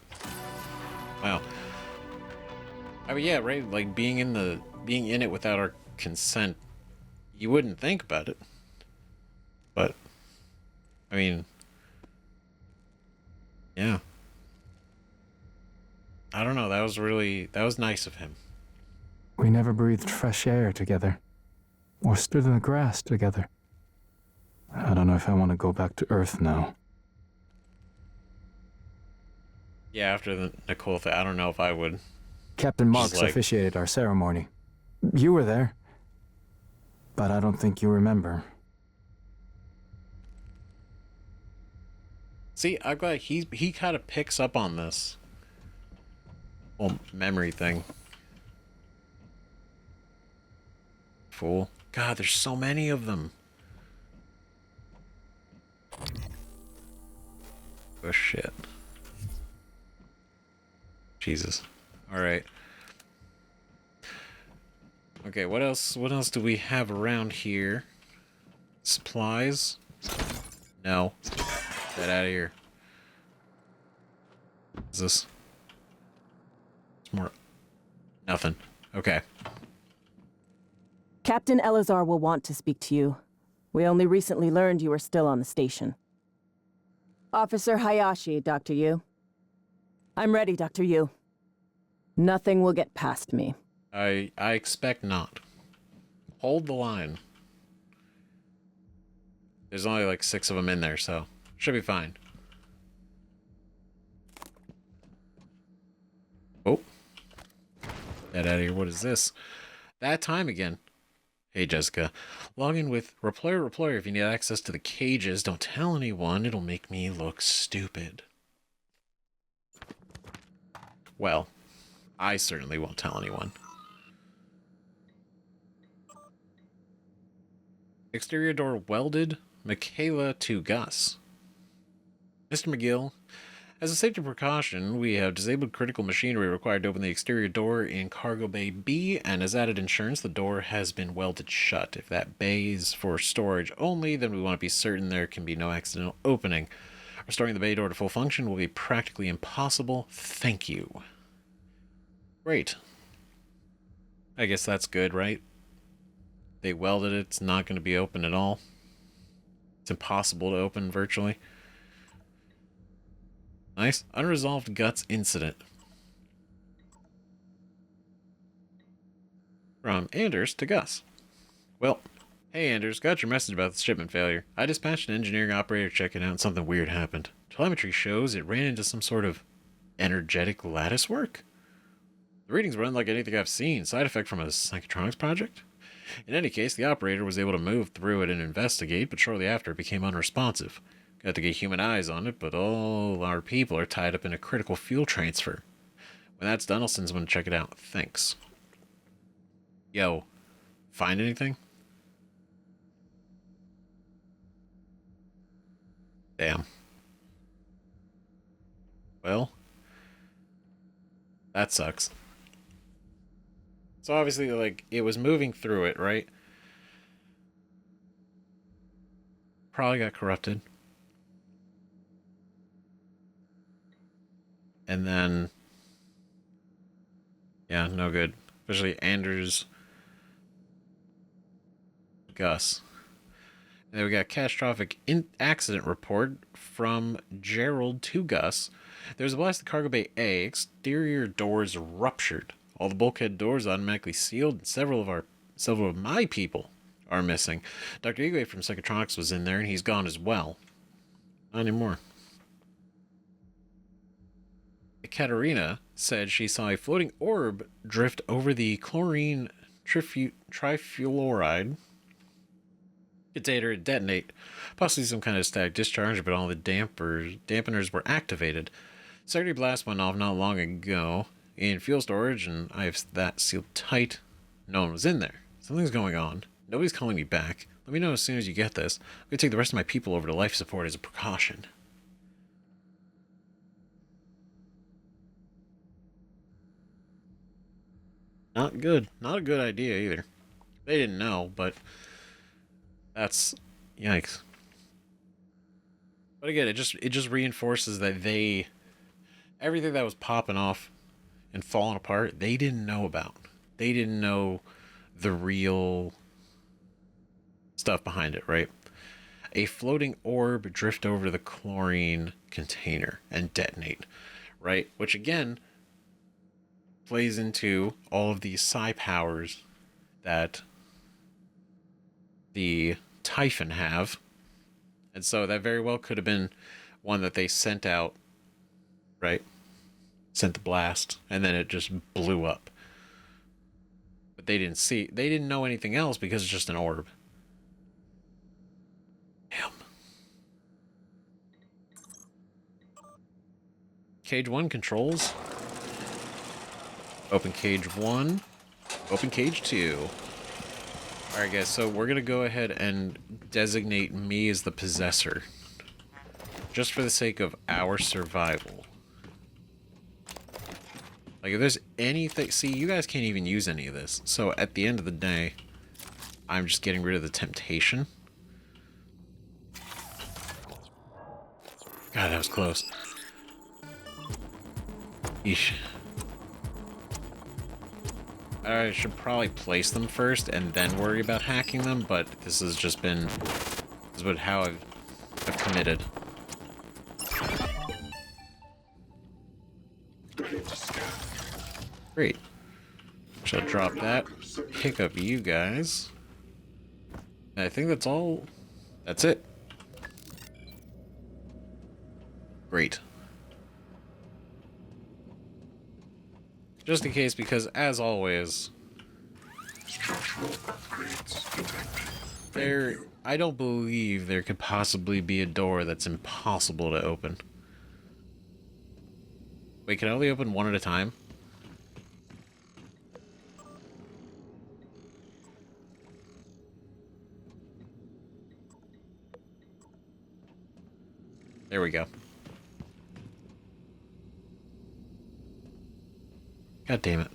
Wow. I mean, yeah, right, like being in it without our consent, you wouldn't think about it. But I mean, yeah. I don't know, that was nice of him. We never breathed fresh air together, or stood in the grass together. I don't know if I want to go back to Earth now. Yeah, after the Nicole thing, I don't know if I would. Captain Marks like... officiated our ceremony. You were there, but I don't think you remember. See, I'm glad he kind of picks up on this whole memory thing. Fool. God, there's so many of them. Oh shit. Jesus. Alright. Okay, what else do we have around here? Supplies? No. Get out of here. What's this? It's more... Nothing. Okay. Captain Elazar will want to speak to you. We only recently learned you were still on the station. Officer Hayashi, Dr. Yu. I'm ready, Dr. Yu. Nothing will get past me. I expect not. Hold the line. There's only like 6 of them in there, so should be fine. Oh. Get out of here. What is this? That time again. Hey, Jessica. Log in with Reployer if you need access to the cages. Don't tell anyone. It'll make me look stupid. Well, I certainly won't tell anyone. Exterior door welded. Michaela to Gus. Mr. McGill, as a safety precaution, we have disabled critical machinery required to open the exterior door in Cargo Bay B, and as added insurance, the door has been welded shut. If that bay is for storage only, then we want to be certain there can be no accidental opening. Restoring the bay door to full function will be practically impossible. Thank you. Great. I guess that's good, right? They welded it. It's not going to be open at all. It's impossible to open virtually. Nice. Unresolved guts incident. From Anders to Gus. Well, hey Anders, got your message about the shipment failure. I dispatched an engineering operator to check it out and something weird happened. Telemetry shows it ran into some sort of energetic lattice work. The readings were unlike anything I've seen. Side effect from a psychotronics project? In any case, the operator was able to move through it and investigate, but shortly after it became unresponsive. Got to get human eyes on it, but all our people are tied up in a critical fuel transfer. When that's done, I'll send someone to check it out. Thanks. Yo, find anything? Damn. Well, that sucks. So obviously, like, it was moving through it, right? Probably got corrupted. And then... yeah, no good. Especially Anders... Gus. And then we got catastrophic accident report from Gerald to Gus. There's a blast at Cargo Bay A. Exterior doors ruptured. All the bulkhead doors automatically sealed, and several of my people are missing. Dr. Igwe from Psychotronics was in there, and he's gone as well. Not anymore. Katerina said she saw a floating orb drift over the chlorine trifluoride container and detonate. Possibly some kind of static discharge, but all the dampeners were activated. Secondary blast went off not long ago in fuel storage, and I have that sealed tight. No one was in there. Something's going on. Nobody's calling me back. Let me know as soon as you get this. I'm going to take the rest of my people over to life support as a precaution. Not good. Not a good idea either. They didn't know, but that's yikes. But again, it just reinforces that everything that was popping off and falling apart, they didn't know about. They didn't know the real stuff behind it, right? A floating orb drift over the chlorine container and detonate, right? Which again plays into all of these psi powers that the Typhon have. And so that very well could have been one that they sent out, right? Sent the blast, and then it just blew up. But they didn't know anything else because it's just an orb. Damn. Cage 1 controls. Open cage 1. Open cage 2. Alright guys, so we're gonna go ahead and designate me as the possessor. Just for the sake of our survival. Like, if there's anything... see, you guys can't even use any of this. So, at the end of the day, I'm just getting rid of the temptation. God, that was close. Eesh. I should probably place them first and then worry about hacking them, but this has just been... this is what how I've committed. Great. Shall drop that. Pick up you guys. And I think that's all. That's it. Great. Just in case, because as always, I don't believe there could possibly be a door that's impossible to open. Wait, can I only open one at a time? There we go. God damn it.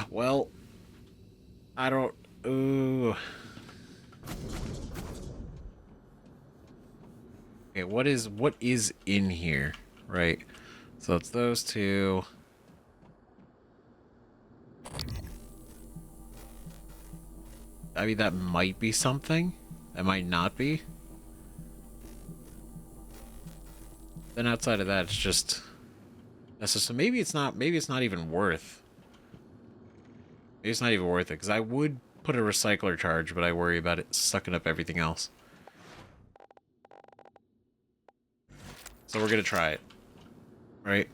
Well, I don't... ooh. Okay, what is in here, right? So it's those two. I mean, that might be something. That might not be. Then outside of that, it's just... so maybe it's not even worth... maybe it's not even worth it, because I would put a recycler charge, but I worry about it sucking up everything else. So we're gonna try it. Right?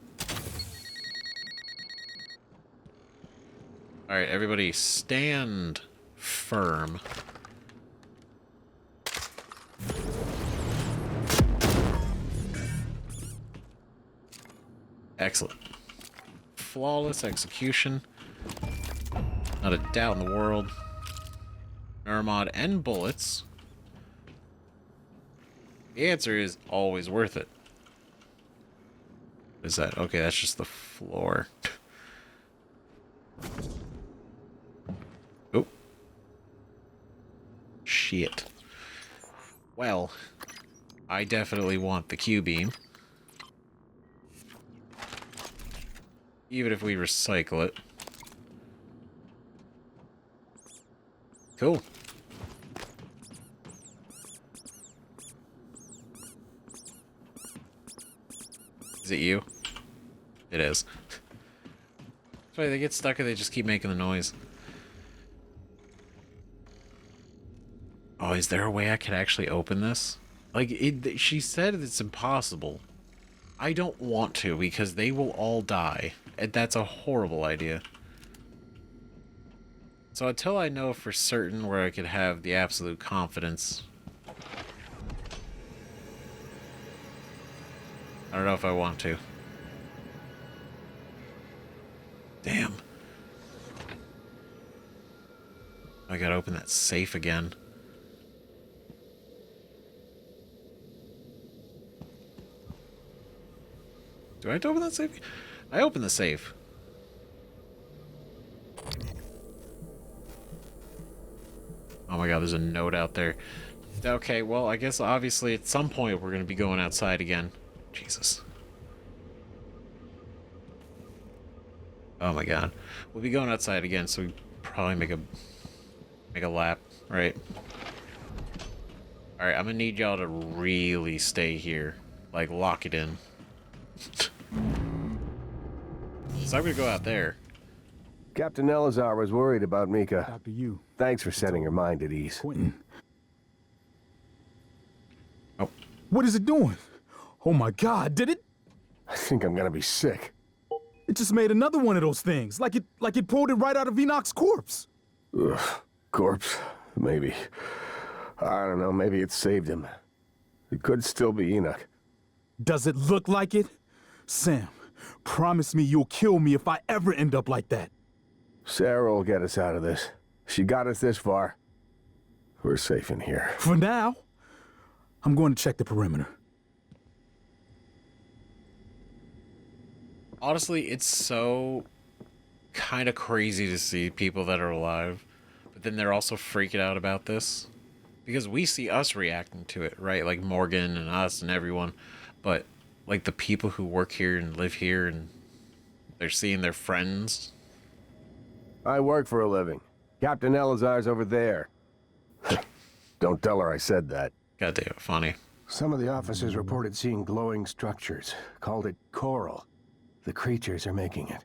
Alright, everybody stand firm. Excellent. Flawless execution. Not a doubt in the world. Neuromod and bullets. The answer is always worth it. What is that? Okay, that's just the floor. Oh. Shit. Well, I definitely want the Q-beam. Even if we recycle it. Cool. Is it you? It is. That's why they get stuck and they just keep making the noise. Oh, is there a way I could actually open this? Like, she said it's impossible. I don't want to because they will all die. And that's a horrible idea. So until I know for certain where I could have the absolute confidence, I don't know if I want to. Damn. I gotta open that safe again. Do I have to open that safe? I opened the safe. Oh my god, there's a note out there. Okay, well, I guess obviously at some point we're going to be going outside again. Jesus. Oh my god. We'll be going outside again, so we probably make a lap, right? Alright, I'm going to need y'all to really stay here. Like, lock it in. So I'm going to go out there. Captain Elazar was worried about Mika. Dr. Yu. Thanks for setting her mind at ease. Quentin. Oh. What is it doing? Oh my god, did it? I think I'm gonna be sick. It just made another one of those things. Like it pulled it right out of Enoch's corpse. Ugh, corpse? Maybe. I don't know, maybe it saved him. It could still be Enoch. Does it look like it? Sam, promise me you'll kill me if I ever end up like that. Sarah will get us out of this. She got us this far. We're safe in here. For now, I'm going to check the perimeter. Honestly, it's so kind of crazy to see people that are alive, but then they're also freaking out about this. Because we see us reacting to it, right? Like Morgan and us and everyone. But, like, the people who work here and live here and they're seeing their friends. I work for a living. Captain Elazar's over there. Don't tell her I said that. Goddamn funny. Some of the officers reported seeing glowing structures. Called it coral. The creatures are making it.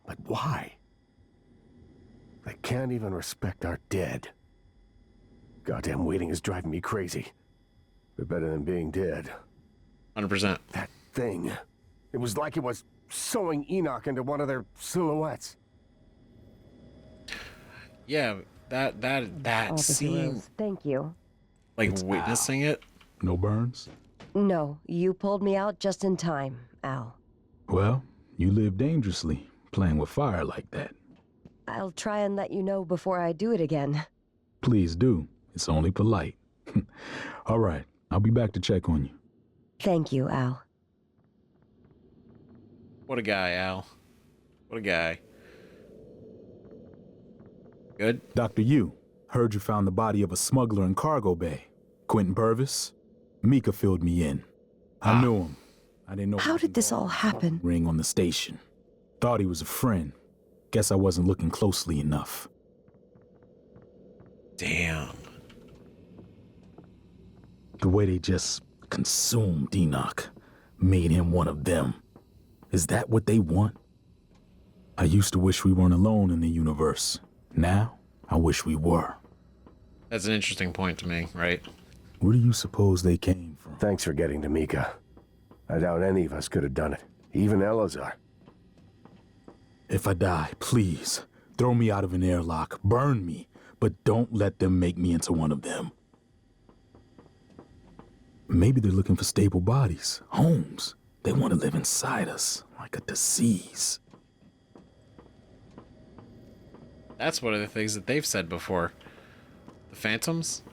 But why? They can't even respect our dead. Goddamn waiting is driving me crazy. They're better than being dead. 100%. That thing. It was like it was sewing Enoch into one of their silhouettes. Yeah, that scene. Thank you. Like witnessing it. No burns? No, you pulled me out just in time, Al. Well, you live dangerously, playing with fire like that. I'll try and let you know before I do it again. Please do. It's only polite. All right, I'll be back to check on you. Thank you, Al. What a guy, Al. What a guy. Good? Dr. Yu, heard you found the body of a smuggler in cargo bay. Quentin Purvis? Mika filled me in. I knew him. I didn't know. How did this all happen? Ring on the station. Thought he was a friend. Guess I wasn't looking closely enough. Damn. The way they just consumed Enoch, made him one of them. Is that what they want? I used to wish we weren't alone in the universe. Now, I wish we were. That's an interesting point to me, right? Where do you suppose they came from? Thanks for getting to Mika. I doubt any of us could have done it. Even Elazar. If I die, please, Throw me out of an airlock, burn me, but don't let them make me into one of them. Maybe they're looking for stable bodies, homes. They want to live inside us, like a disease. That's one of the things that they've said before. The Phantoms?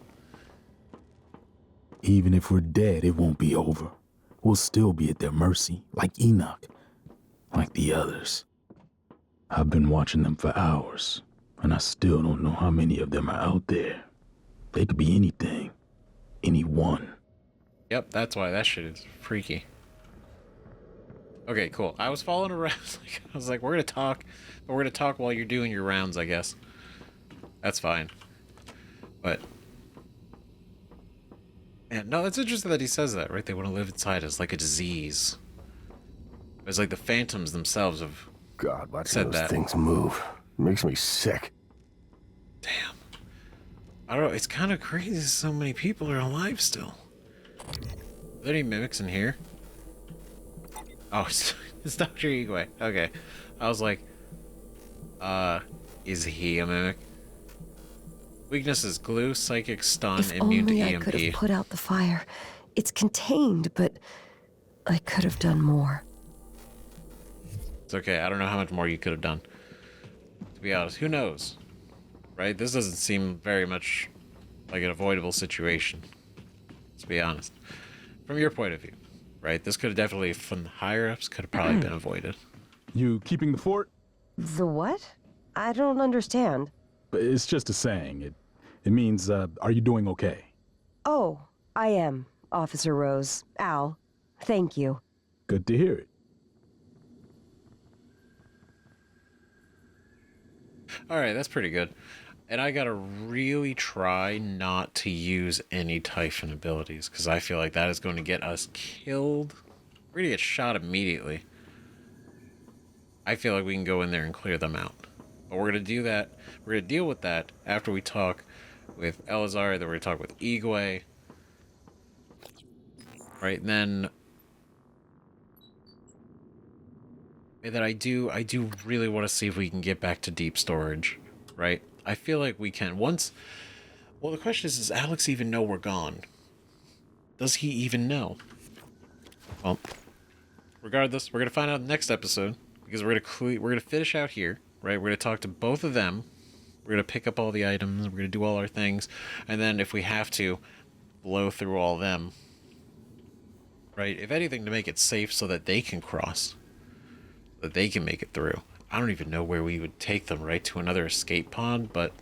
Even if we're dead, it won't be over. We'll still be at their mercy, like Enoch, like the others. I've been watching them for hours, and I still don't know how many of them are out there. They could be anything, anyone. Yep, that's why that shit is freaky. Okay, cool. I was following around. I was like, we're gonna talk, but we're gonna talk while you're doing your rounds, I guess. That's fine. But yeah, no, it's interesting that he says that, right? They want to live inside us like a disease. It's like the Phantoms themselves have God, watching said those that. things move makes me sick. Damn. I don't know. It's kind of crazy. So many people are alive still. Are there any mimics in here? Oh, it's Dr. Igwe. Okay. I was like, is he a mimic? Weakness is glue, psychic, stun, If immune to only I EMP. could have put out the fire. It's contained, but I could have done more. It's okay. I don't know how much more you could have done. To be honest, who knows? Right? This doesn't seem very much like an avoidable situation. Let's be honest. From your point of view, right? This could have definitely, from the higher-ups, could have probably been avoided. You keeping the fort? The what? I don't understand. It's just a saying. It means, are you doing okay? Oh, I am, Officer Rose. Al, thank you. Good to hear it. Alright, that's pretty good. And I gotta really try not to use any Typhon abilities, because I feel like that is going to get us killed. We're gonna get shot immediately. I feel like we can go in there and clear them out. But we're gonna do that. We're gonna deal with that after we talk with Elazar, then we're gonna talk with Igwe. Right, and then that I do really want to see if we can get back to deep storage, right? I feel like we can. Once, well, the question is, does Alex even know we're gone? Does he even know? Well, regardless, we're gonna find out in the next episode, because we're gonna finish out here, right? We're gonna talk to both of them. We're gonna pick up all the items. We're gonna do all our things, and then if we have to, blow through all of them, right? If anything, to make it safe so that they can cross. That they can make it through. I don't even know where we would take them, right? To another escape pod, but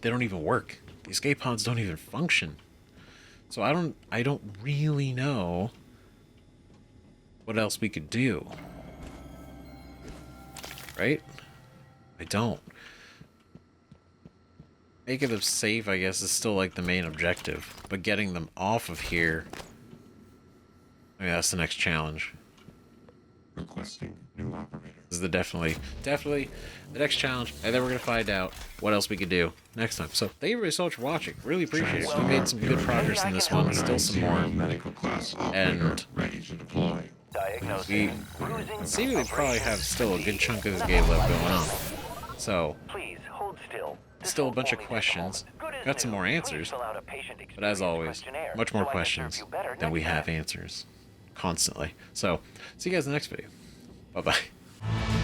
they don't even work. The escape pods don't even function. So I don't really know what else we could do. Right? I don't. Making them safe, I guess, is still like the main objective. But getting them off of here, I mean, that's the next challenge. Requesting new operator. This is the definitely the next challenge, and then we're gonna find out what else we could do next time. So thank you very so much for watching. Really appreciate it. We made some good progress in this one. Still some more, Medical class and ready to deploy. we seemingly probably have still a good chunk of this game left going on. So still a bunch of questions. Got some more answers, but as always, much more questions than we have answers. Constantly. So, see you guys in the next video. Bye-bye.